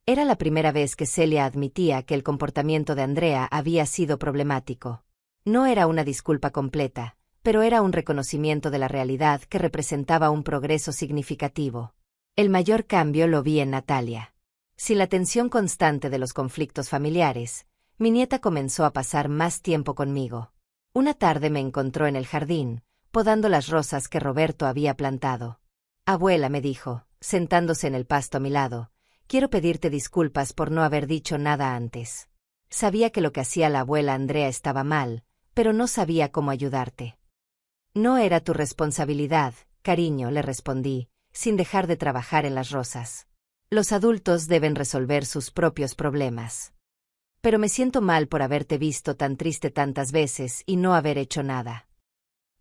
Era la primera vez que Celia admitía que el comportamiento de Andrea había sido problemático. No era una disculpa completa, pero era un reconocimiento de la realidad que representaba un progreso significativo. El mayor cambio lo vi en Natalia. Sin la tensión constante de los conflictos familiares, mi nieta comenzó a pasar más tiempo conmigo. Una tarde me encontró en el jardín, podando las rosas que Roberto había plantado. Abuela, me dijo, sentándose en el pasto a mi lado, quiero pedirte disculpas por no haber dicho nada antes. Sabía que lo que hacía la abuela Andrea estaba mal, pero no sabía cómo ayudarte. No era tu responsabilidad, cariño, le respondí, sin dejar de trabajar en las rosas. Los adultos deben resolver sus propios problemas. Pero me siento mal por haberte visto tan triste tantas veces y no haber hecho nada.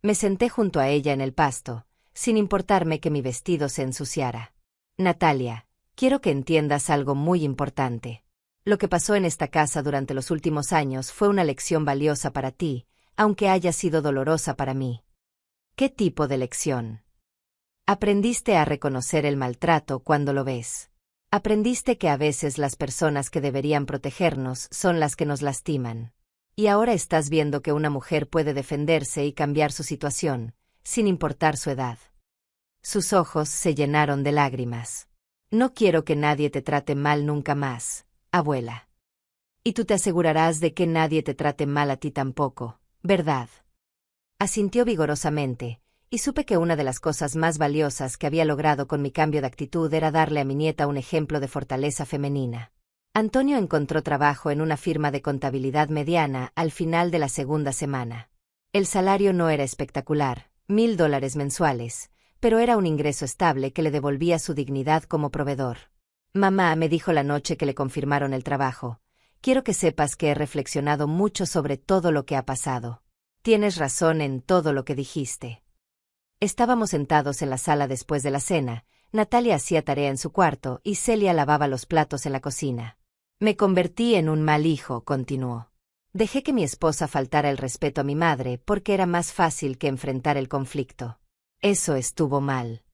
Me senté junto a ella en el pasto, sin importarme que mi vestido se ensuciara. Natalia, quiero que entiendas algo muy importante. Lo que pasó en esta casa durante los últimos años fue una lección valiosa para ti, aunque haya sido dolorosa para mí. ¿Qué tipo de lección? Aprendiste a reconocer el maltrato cuando lo ves. Aprendiste que a veces las personas que deberían protegernos son las que nos lastiman. Y ahora estás viendo que una mujer puede defenderse y cambiar su situación, sin importar su edad. Sus ojos se llenaron de lágrimas. No quiero que nadie te trate mal nunca más, abuela. Y tú te asegurarás de que nadie te trate mal a ti tampoco, ¿verdad? Asintió vigorosamente, y supe que una de las cosas más valiosas que había logrado con mi cambio de actitud era darle a mi nieta un ejemplo de fortaleza femenina. Antonio encontró trabajo en una firma de contabilidad mediana al final de la segunda semana. El salario no era espectacular, $1,000 mensuales, pero era un ingreso estable que le devolvía su dignidad como proveedor. Mamá, me dijo la noche que le confirmaron el trabajo, quiero que sepas que he reflexionado mucho sobre todo lo que ha pasado. Tienes razón en todo lo que dijiste. Estábamos sentados en la sala después de la cena, Natalia hacía tarea en su cuarto y Celia lavaba los platos en la cocina. Me convertí en un mal hijo, continuó. Dejé que mi esposa faltara el respeto a mi madre porque era más fácil que enfrentar el conflicto. Eso estuvo mal.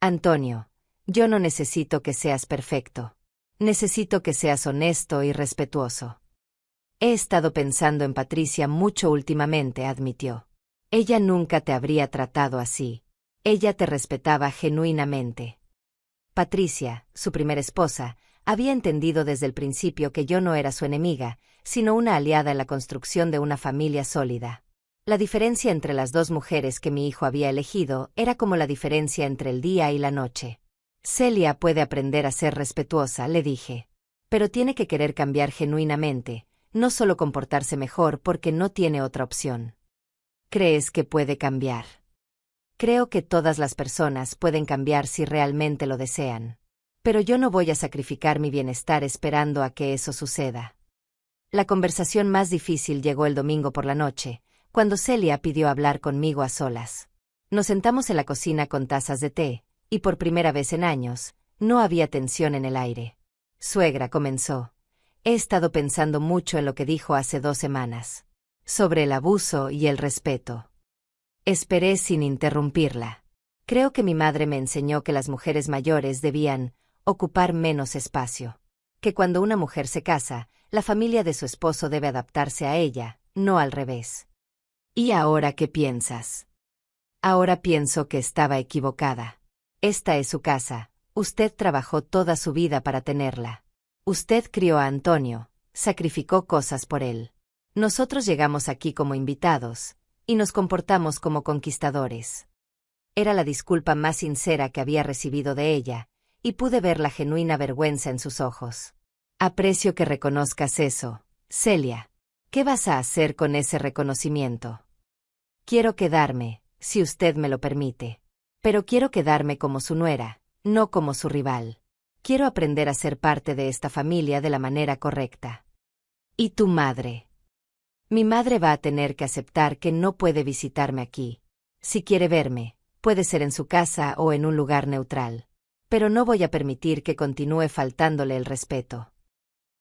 Antonio, yo no necesito que seas perfecto. Necesito que seas honesto y respetuoso. He estado pensando en Patricia mucho últimamente, admitió. Ella nunca te habría tratado así. Ella te respetaba genuinamente. Patricia, su primera esposa, había entendido desde el principio que yo no era su enemiga, sino una aliada en la construcción de una familia sólida. La diferencia entre las dos mujeres que mi hijo había elegido era como la diferencia entre el día y la noche. Celia puede aprender a ser respetuosa, le dije. Pero tiene que querer cambiar genuinamente, no solo comportarse mejor porque no tiene otra opción. ¿Crees que puede cambiar? Creo que todas las personas pueden cambiar si realmente lo desean. Pero yo no voy a sacrificar mi bienestar esperando a que eso suceda. La conversación más difícil llegó el domingo por la noche, cuando Celia pidió hablar conmigo a solas. Nos sentamos en la cocina con tazas de té, y por primera vez en años, no había tensión en el aire. Suegra, comenzó. He estado pensando mucho en lo que dijo hace 2 semanas. Sobre el abuso y el respeto. Esperé sin interrumpirla. Creo que mi madre me enseñó que las mujeres mayores debían ocupar menos espacio. Que cuando una mujer se casa, la familia de su esposo debe adaptarse a ella, no al revés. ¿Y ahora qué piensas? Ahora pienso que estaba equivocada. Esta es su casa, usted trabajó toda su vida para tenerla. Usted crió a Antonio, sacrificó cosas por él. Nosotros llegamos aquí como invitados, y nos comportamos como conquistadores. Era la disculpa más sincera que había recibido de ella, y pude ver la genuina vergüenza en sus ojos. Aprecio que reconozcas eso, Celia. ¿Qué vas a hacer con ese reconocimiento? Quiero quedarme, si usted me lo permite. Pero quiero quedarme como su nuera, no como su rival. Quiero aprender a ser parte de esta familia de la manera correcta. ¿Y tu madre? Mi madre va a tener que aceptar que no puede visitarme aquí. Si quiere verme, puede ser en su casa o en un lugar neutral. Pero no voy a permitir que continúe faltándole el respeto.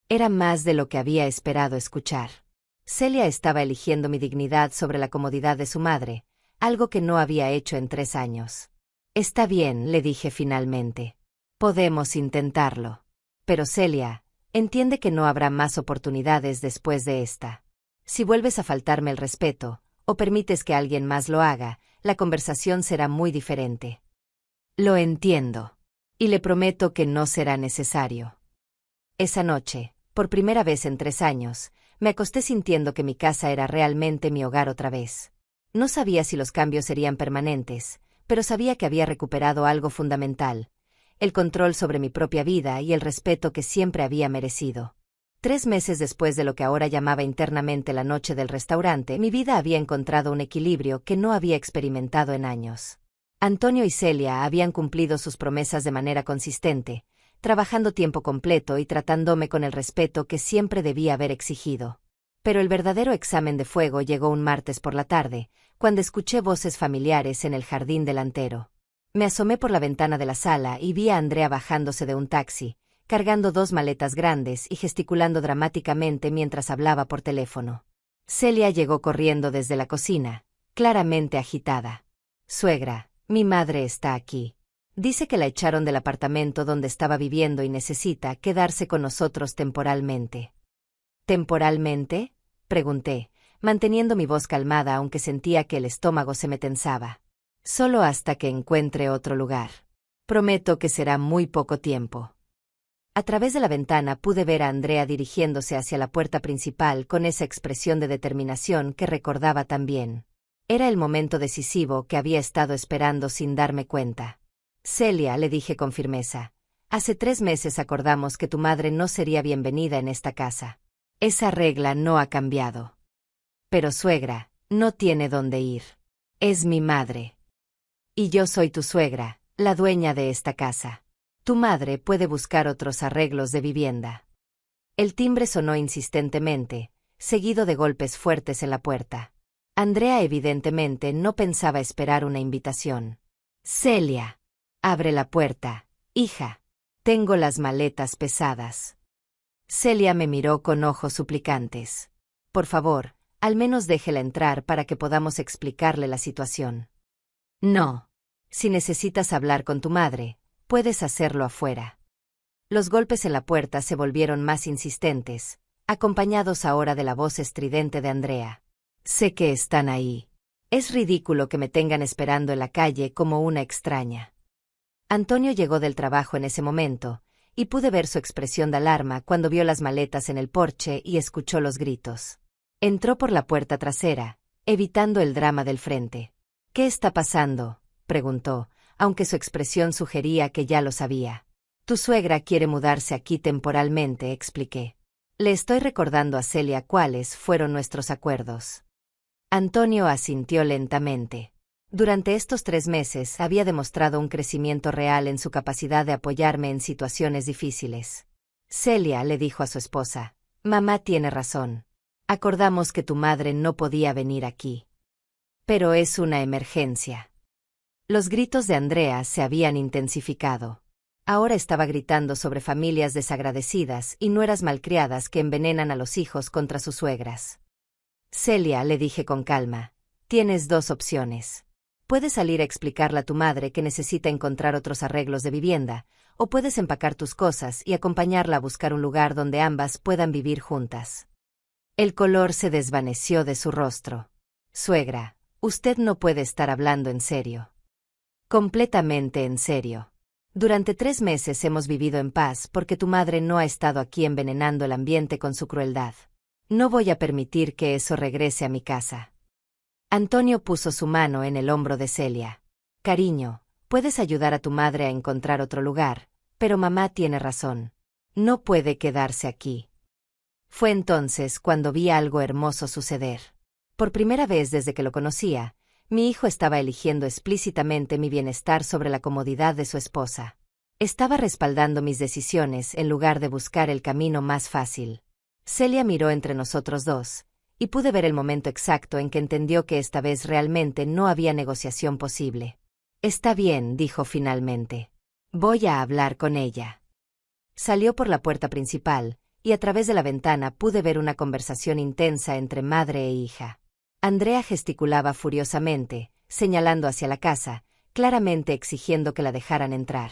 Era más de lo que había esperado escuchar. Celia estaba eligiendo mi dignidad sobre la comodidad de su madre, algo que no había hecho en 3 años. Está bien, le dije finalmente. Podemos intentarlo. Pero Celia, entiende que no habrá más oportunidades después de esta. Si vuelves a faltarme el respeto, o permites que alguien más lo haga, la conversación será muy diferente. Lo entiendo. Y le prometo que no será necesario. Esa noche, por primera vez en 3 años, me acosté sintiendo que mi casa era realmente mi hogar otra vez. No sabía si los cambios serían permanentes, pero sabía que había recuperado algo fundamental: el control sobre mi propia vida y el respeto que siempre había merecido. 3 meses después de lo que ahora llamaba internamente la noche del restaurante, mi vida había encontrado un equilibrio que no había experimentado en años. Antonio y Celia habían cumplido sus promesas de manera consistente, trabajando tiempo completo y tratándome con el respeto que siempre debía haber exigido. Pero el verdadero examen de fuego llegó un martes por la tarde, cuando escuché voces familiares en el jardín delantero. Me asomé por la ventana de la sala y vi a Andrea bajándose de un taxi, cargando 2 maletas grandes y gesticulando dramáticamente mientras hablaba por teléfono. Celia llegó corriendo desde la cocina, claramente agitada. Suegra, mi madre está aquí. Dice que la echaron del apartamento donde estaba viviendo y necesita quedarse con nosotros temporalmente. ¿Temporalmente?, pregunté, manteniendo mi voz calmada aunque sentía que el estómago se me tensaba. Solo hasta que encuentre otro lugar. Prometo que será muy poco tiempo. A través de la ventana pude ver a Andrea dirigiéndose hacia la puerta principal con esa expresión de determinación que recordaba tan bien. Era el momento decisivo que había estado esperando sin darme cuenta. Celia, le dije con firmeza, hace 3 meses acordamos que tu madre no sería bienvenida en esta casa. Esa regla no ha cambiado. Pero suegra, no tiene dónde ir. Es mi madre. Y yo soy tu suegra, la dueña de esta casa. Tu madre puede buscar otros arreglos de vivienda. El timbre sonó insistentemente, seguido de golpes fuertes en la puerta. Andrea evidentemente no pensaba esperar una invitación. Celia, abre la puerta, hija. Tengo las maletas pesadas. Celia me miró con ojos suplicantes. Por favor, al menos déjela entrar para que podamos explicarle la situación. No. Si necesitas hablar con tu madre, puedes hacerlo afuera. Los golpes en la puerta se volvieron más insistentes, acompañados ahora de la voz estridente de Andrea. Sé que están ahí. Es ridículo que me tengan esperando en la calle como una extraña. Antonio llegó del trabajo en ese momento, y pude ver su expresión de alarma cuando vio las maletas en el porche y escuchó los gritos. Entró por la puerta trasera, evitando el drama del frente. «¿Qué está pasando?», preguntó, aunque su expresión sugería que ya lo sabía. «Tu suegra quiere mudarse aquí temporalmente», expliqué. «Le estoy recordando a Celia cuáles fueron nuestros acuerdos». Antonio asintió lentamente. Durante estos 3 meses había demostrado un crecimiento real en su capacidad de apoyarme en situaciones difíciles. «Celia», le dijo a su esposa, «mamá tiene razón. Acordamos que tu madre no podía venir aquí. Pero es una emergencia». Los gritos de Andrea se habían intensificado. Ahora estaba gritando sobre familias desagradecidas y nueras malcriadas que envenenan a los hijos contra sus suegras. «Celia», le dije con calma, «tienes 2 opciones. Puedes salir a explicarle a tu madre que necesita encontrar otros arreglos de vivienda, o puedes empacar tus cosas y acompañarla a buscar un lugar donde ambas puedan vivir juntas». El color se desvaneció de su rostro. «Suegra, usted no puede estar hablando en serio». «Completamente en serio. Durante 3 meses hemos vivido en paz porque tu madre no ha estado aquí envenenando el ambiente con su crueldad. No voy a permitir que eso regrese a mi casa». Antonio puso su mano en el hombro de Celia. «Cariño, puedes ayudar a tu madre a encontrar otro lugar, pero mamá tiene razón. No puede quedarse aquí». Fue entonces cuando vi algo hermoso suceder. Por primera vez desde que lo conocía, mi hijo estaba eligiendo explícitamente mi bienestar sobre la comodidad de su esposa. Estaba respaldando mis decisiones en lugar de buscar el camino más fácil. Celia miró entre nosotros 2, y pude ver el momento exacto en que entendió que esta vez realmente no había negociación posible. «Está bien», dijo finalmente. «Voy a hablar con ella». Salió por la puerta principal, y a través de la ventana pude ver una conversación intensa entre madre e hija. Andrea gesticulaba furiosamente, señalando hacia la casa, claramente exigiendo que la dejaran entrar.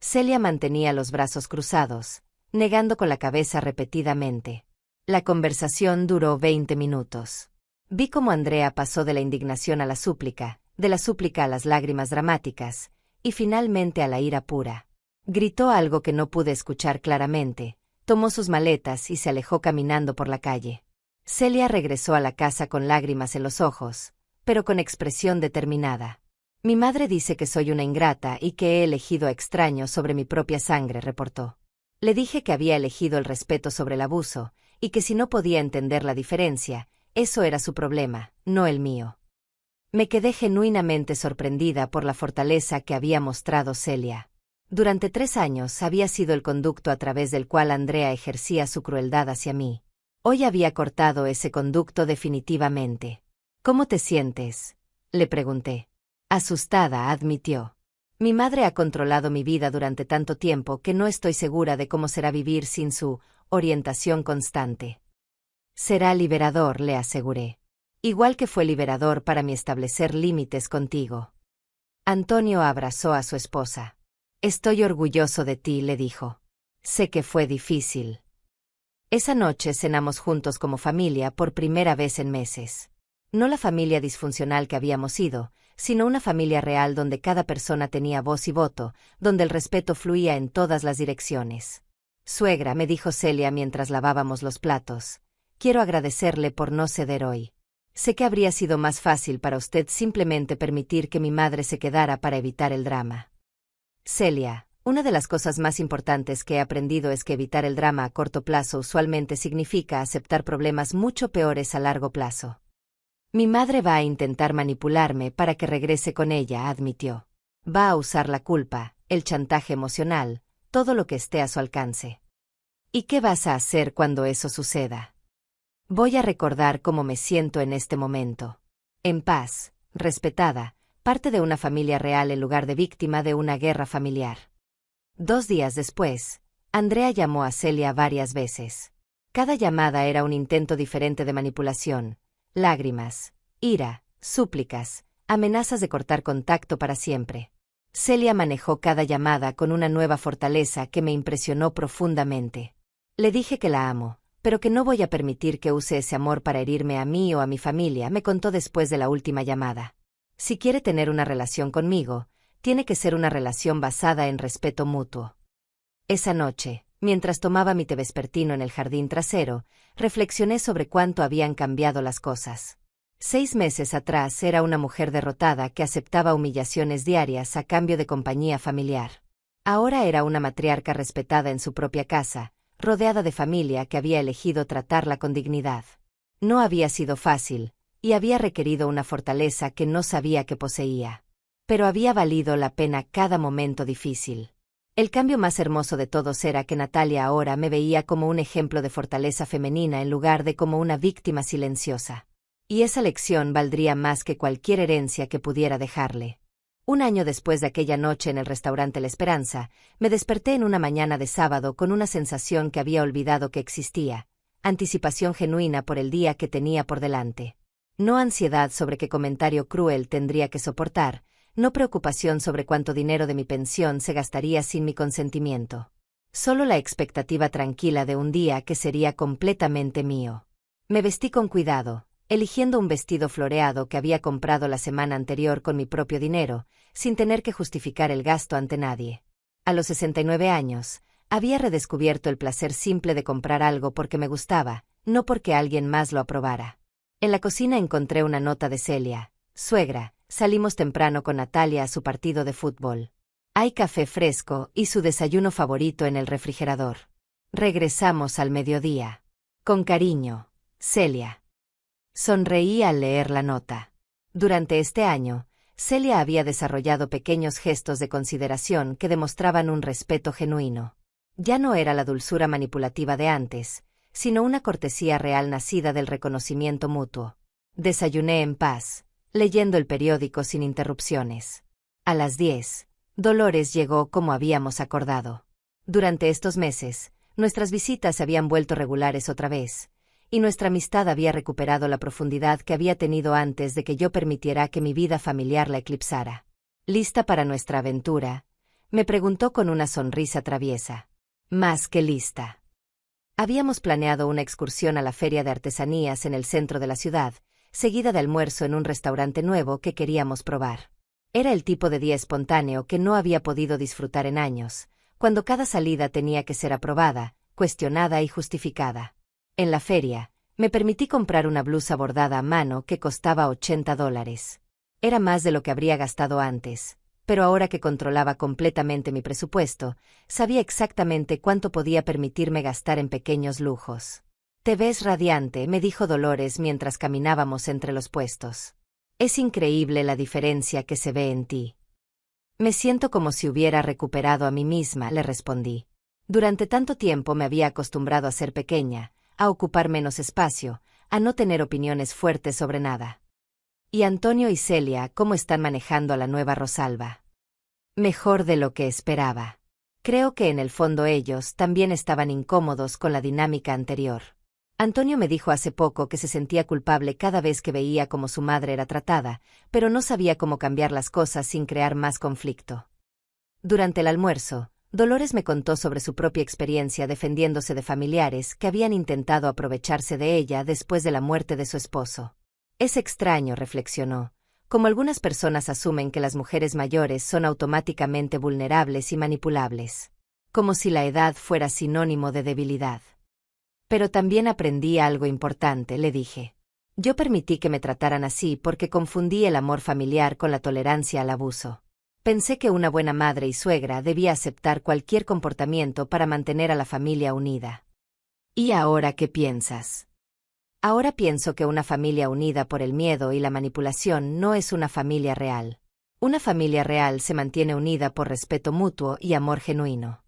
Celia mantenía los brazos cruzados, negando con la cabeza repetidamente. La conversación duró 20 minutos. Vi cómo Andrea pasó de la indignación a la súplica, de la súplica a las lágrimas dramáticas, y finalmente a la ira pura. Gritó algo que no pude escuchar claramente, tomó sus maletas y se alejó caminando por la calle. Celia regresó a la casa con lágrimas en los ojos, pero con expresión determinada. «Mi madre dice que soy una ingrata y que he elegido a extraños sobre mi propia sangre», reportó. Le dije que había elegido el respeto sobre el abuso, y que si no podía entender la diferencia, eso era su problema, no el mío. Me quedé genuinamente sorprendida por la fortaleza que había mostrado Celia. Durante 3 años había sido el conducto a través del cual Andrea ejercía su crueldad hacia mí. Hoy había cortado ese conducto definitivamente. «¿Cómo te sientes?», le pregunté. Asustada, admitió. «Mi madre ha controlado mi vida durante tanto tiempo que no estoy segura de cómo será vivir sin su orientación constante». «Será liberador», le aseguré. «Igual que fue liberador para mí establecer límites contigo». Antonio abrazó a su esposa. «Estoy orgulloso de ti», le dijo. «Sé que fue difícil». Esa noche cenamos juntos como familia por primera vez en meses. No la familia disfuncional que habíamos sido, sino una familia real donde cada persona tenía voz y voto, donde el respeto fluía en todas las direcciones. «Suegra», me dijo Celia mientras lavábamos los platos, «quiero agradecerle por no ceder hoy. Sé que habría sido más fácil para usted simplemente permitir que mi madre se quedara para evitar el drama». «Celia, una de las cosas más importantes que he aprendido es que evitar el drama a corto plazo usualmente significa aceptar problemas mucho peores a largo plazo. Mi madre va a intentar manipularme para que regrese con ella», admitió. «Va a usar la culpa, el chantaje emocional, todo lo que esté a su alcance». «¿Y qué vas a hacer cuando eso suceda?». «Voy a recordar cómo me siento en este momento. En paz, respetada, parte de una familia real en lugar de víctima de una guerra familiar». 2 días después, Andrea llamó a Celia varias veces. Cada llamada era un intento diferente de manipulación, lágrimas, ira, súplicas, amenazas de cortar contacto para siempre. Celia manejó cada llamada con una nueva fortaleza que me impresionó profundamente. Le dije que la amo, pero que no voy a permitir que use ese amor para herirme a mí o a mi familia, me contó después de la última llamada. Si quiere tener una relación conmigo, tiene que ser una relación basada en respeto mutuo. Esa noche, mientras tomaba mi té vespertino en el jardín trasero, reflexioné sobre cuánto habían cambiado las cosas. 6 meses atrás era una mujer derrotada que aceptaba humillaciones diarias a cambio de compañía familiar. Ahora era una matriarca respetada en su propia casa, rodeada de familia que había elegido tratarla con dignidad. No había sido fácil, y había requerido una fortaleza que no sabía que poseía. Pero había valido la pena cada momento difícil. El cambio más hermoso de todos era que Natalia ahora me veía como un ejemplo de fortaleza femenina en lugar de como una víctima silenciosa. Y esa lección valdría más que cualquier herencia que pudiera dejarle. Un año después de aquella noche en el restaurante La Esperanza, me desperté en una mañana de sábado con una sensación que había olvidado que existía, anticipación genuina por el día que tenía por delante. No ansiedad sobre qué comentario cruel tendría que soportar, no preocupación sobre cuánto dinero de mi pensión se gastaría sin mi consentimiento. Solo la expectativa tranquila de un día que sería completamente mío. Me vestí con cuidado, eligiendo un vestido floreado que había comprado la semana anterior con mi propio dinero, sin tener que justificar el gasto ante nadie. A los 69 años, había redescubierto el placer simple de comprar algo porque me gustaba, no porque alguien más lo aprobara. En la cocina encontré una nota de Celia: suegra, salimos temprano con Natalia a su partido de fútbol. Hay café fresco y su desayuno favorito en el refrigerador. Regresamos al mediodía. Con cariño, Celia. Sonreí al leer la nota. Durante este año, Celia había desarrollado pequeños gestos de consideración que demostraban un respeto genuino. Ya no era la dulzura manipulativa de antes, sino una cortesía real nacida del reconocimiento mutuo. Desayuné en paz, leyendo el periódico sin interrupciones. A las 10, Dolores llegó como habíamos acordado. Durante estos meses, nuestras visitas se habían vuelto regulares otra vez, y nuestra amistad había recuperado la profundidad que había tenido antes de que yo permitiera que mi vida familiar la eclipsara. ¿Lista para nuestra aventura?, me preguntó con una sonrisa traviesa. Más que lista. Habíamos planeado una excursión a la feria de artesanías en el centro de la ciudad, seguida de almuerzo en un restaurante nuevo que queríamos probar. Era el tipo de día espontáneo que no había podido disfrutar en años, cuando cada salida tenía que ser aprobada, cuestionada y justificada. En la feria, me permití comprar una blusa bordada a mano que costaba $80. Era más de lo que habría gastado antes, pero ahora que controlaba completamente mi presupuesto, sabía exactamente cuánto podía permitirme gastar en pequeños lujos. «Te ves radiante», me dijo Dolores mientras caminábamos entre los puestos. «Es increíble la diferencia que se ve en ti». «Me siento como si hubiera recuperado a mí misma», le respondí. Durante tanto tiempo me había acostumbrado a ser pequeña, a ocupar menos espacio, a no tener opiniones fuertes sobre nada. ¿Y Antonio y Celia cómo están manejando a la nueva Rosalba? Mejor de lo que esperaba. Creo que en el fondo ellos también estaban incómodos con la dinámica anterior. Antonio me dijo hace poco que se sentía culpable cada vez que veía cómo su madre era tratada, pero no sabía cómo cambiar las cosas sin crear más conflicto. Durante el almuerzo, Dolores me contó sobre su propia experiencia defendiéndose de familiares que habían intentado aprovecharse de ella después de la muerte de su esposo. Es extraño, reflexionó, como algunas personas asumen que las mujeres mayores son automáticamente vulnerables y manipulables. Como si la edad fuera sinónimo de debilidad. Pero también aprendí algo importante, le dije. Yo permití que me trataran así porque confundí el amor familiar con la tolerancia al abuso. Pensé que una buena madre y suegra debía aceptar cualquier comportamiento para mantener a la familia unida. ¿Y ahora qué piensas? Ahora pienso que una familia unida por el miedo y la manipulación no es una familia real. Una familia real se mantiene unida por respeto mutuo y amor genuino.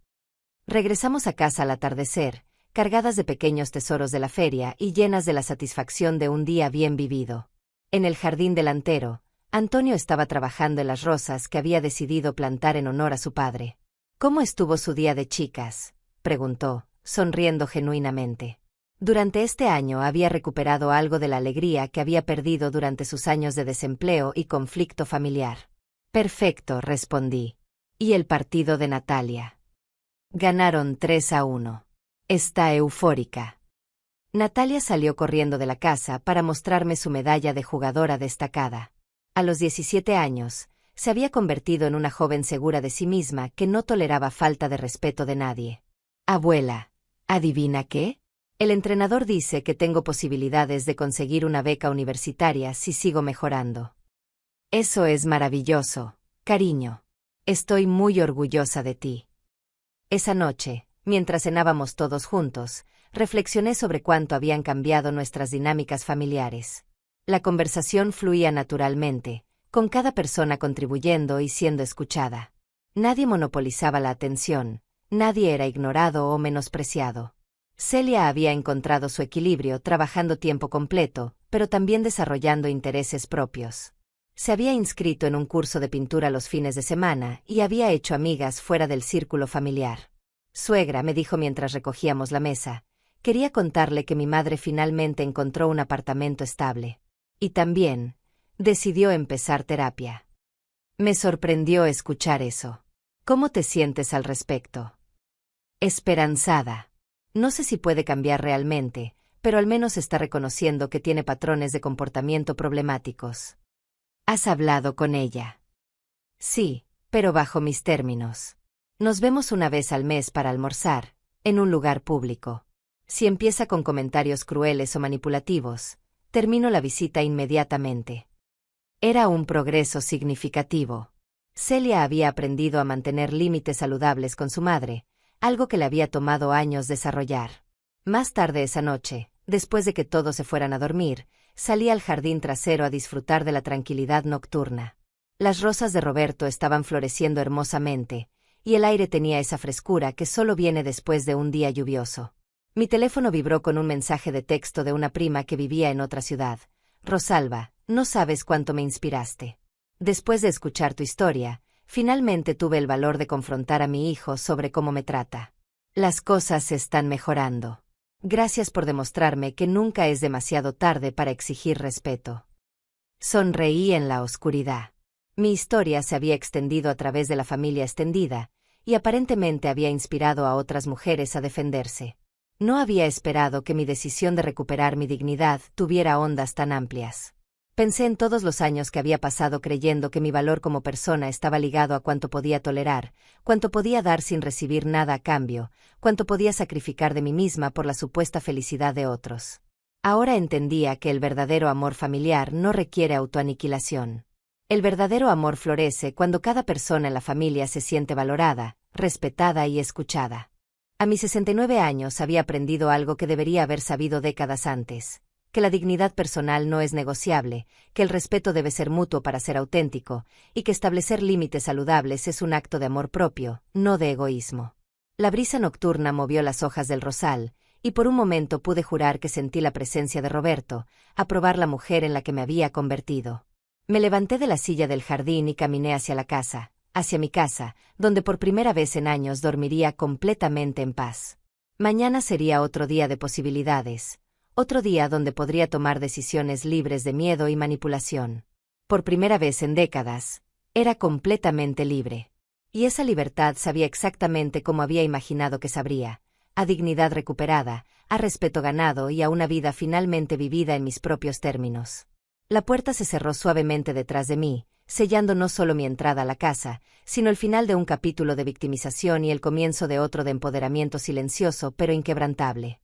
Regresamos a casa al atardecer, cargadas de pequeños tesoros de la feria y llenas de la satisfacción de un día bien vivido. En el jardín delantero, Antonio estaba trabajando en las rosas que había decidido plantar en honor a su padre. ¿Cómo estuvo su día de chicas?, preguntó, sonriendo genuinamente. Durante este año había recuperado algo de la alegría que había perdido durante sus años de desempleo y conflicto familiar. Perfecto, respondí. ¿Y el partido de Natalia? Ganaron 3-1. Está eufórica. Natalia salió corriendo de la casa para mostrarme su medalla de jugadora destacada. A los 17 años, se había convertido en una joven segura de sí misma que no toleraba falta de respeto de nadie. Abuela, ¿adivina qué? El entrenador dice que tengo posibilidades de conseguir una beca universitaria si sigo mejorando. Eso es maravilloso, cariño. Estoy muy orgullosa de ti. Esa noche, mientras cenábamos todos juntos, reflexioné sobre cuánto habían cambiado nuestras dinámicas familiares. La conversación fluía naturalmente, con cada persona contribuyendo y siendo escuchada. Nadie monopolizaba la atención, nadie era ignorado o menospreciado. Celia había encontrado su equilibrio trabajando tiempo completo, pero también desarrollando intereses propios. Se había inscrito en un curso de pintura los fines de semana y había hecho amigas fuera del círculo familiar. Suegra, me dijo mientras recogíamos la mesa, quería contarle que mi madre finalmente encontró un apartamento estable. Y también, decidió empezar terapia. Me sorprendió escuchar eso. ¿Cómo te sientes al respecto? Esperanzada. No sé si puede cambiar realmente, pero al menos está reconociendo que tiene patrones de comportamiento problemáticos. ¿Has hablado con ella? Sí, pero bajo mis términos. Nos vemos una vez al mes para almorzar, en un lugar público. Si empieza con comentarios crueles o manipulativos, termino la visita inmediatamente. Era un progreso significativo. Celia había aprendido a mantener límites saludables con su madre, algo que le había tomado años desarrollar. Más tarde esa noche, después de que todos se fueran a dormir, salí al jardín trasero a disfrutar de la tranquilidad nocturna. Las rosas de Roberto estaban floreciendo hermosamente, y el aire tenía esa frescura que solo viene después de un día lluvioso. Mi teléfono vibró con un mensaje de texto de una prima que vivía en otra ciudad. Rosalba, no sabes cuánto me inspiraste. Después de escuchar tu historia, finalmente tuve el valor de confrontar a mi hijo sobre cómo me trata. Las cosas están mejorando. Gracias por demostrarme que nunca es demasiado tarde para exigir respeto. Sonreí en la oscuridad. Mi historia se había extendido a través de la familia extendida, y aparentemente había inspirado a otras mujeres a defenderse. No había esperado que mi decisión de recuperar mi dignidad tuviera ondas tan amplias. Pensé en todos los años que había pasado creyendo que mi valor como persona estaba ligado a cuánto podía tolerar, cuánto podía dar sin recibir nada a cambio, cuánto podía sacrificar de mí misma por la supuesta felicidad de otros. Ahora entendía que el verdadero amor familiar no requiere autoaniquilación. El verdadero amor florece cuando cada persona en la familia se siente valorada, respetada y escuchada. A mis 69 años había aprendido algo que debería haber sabido décadas antes. Que la dignidad personal no es negociable, que el respeto debe ser mutuo para ser auténtico, y que establecer límites saludables es un acto de amor propio, no de egoísmo. La brisa nocturna movió las hojas del rosal, y por un momento pude jurar que sentí la presencia de Roberto, aprobar la mujer en la que me había convertido. Me levanté de la silla del jardín y caminé hacia la casa, hacia mi casa, donde por primera vez en años dormiría completamente en paz. Mañana sería otro día de posibilidades. Otro día donde podría tomar decisiones libres de miedo y manipulación. Por primera vez en décadas, era completamente libre. Y esa libertad sabía exactamente cómo había imaginado que sabría, a dignidad recuperada, a respeto ganado y a una vida finalmente vivida en mis propios términos. La puerta se cerró suavemente detrás de mí, sellando no solo mi entrada a la casa, sino el final de un capítulo de victimización y el comienzo de otro de empoderamiento silencioso pero inquebrantable.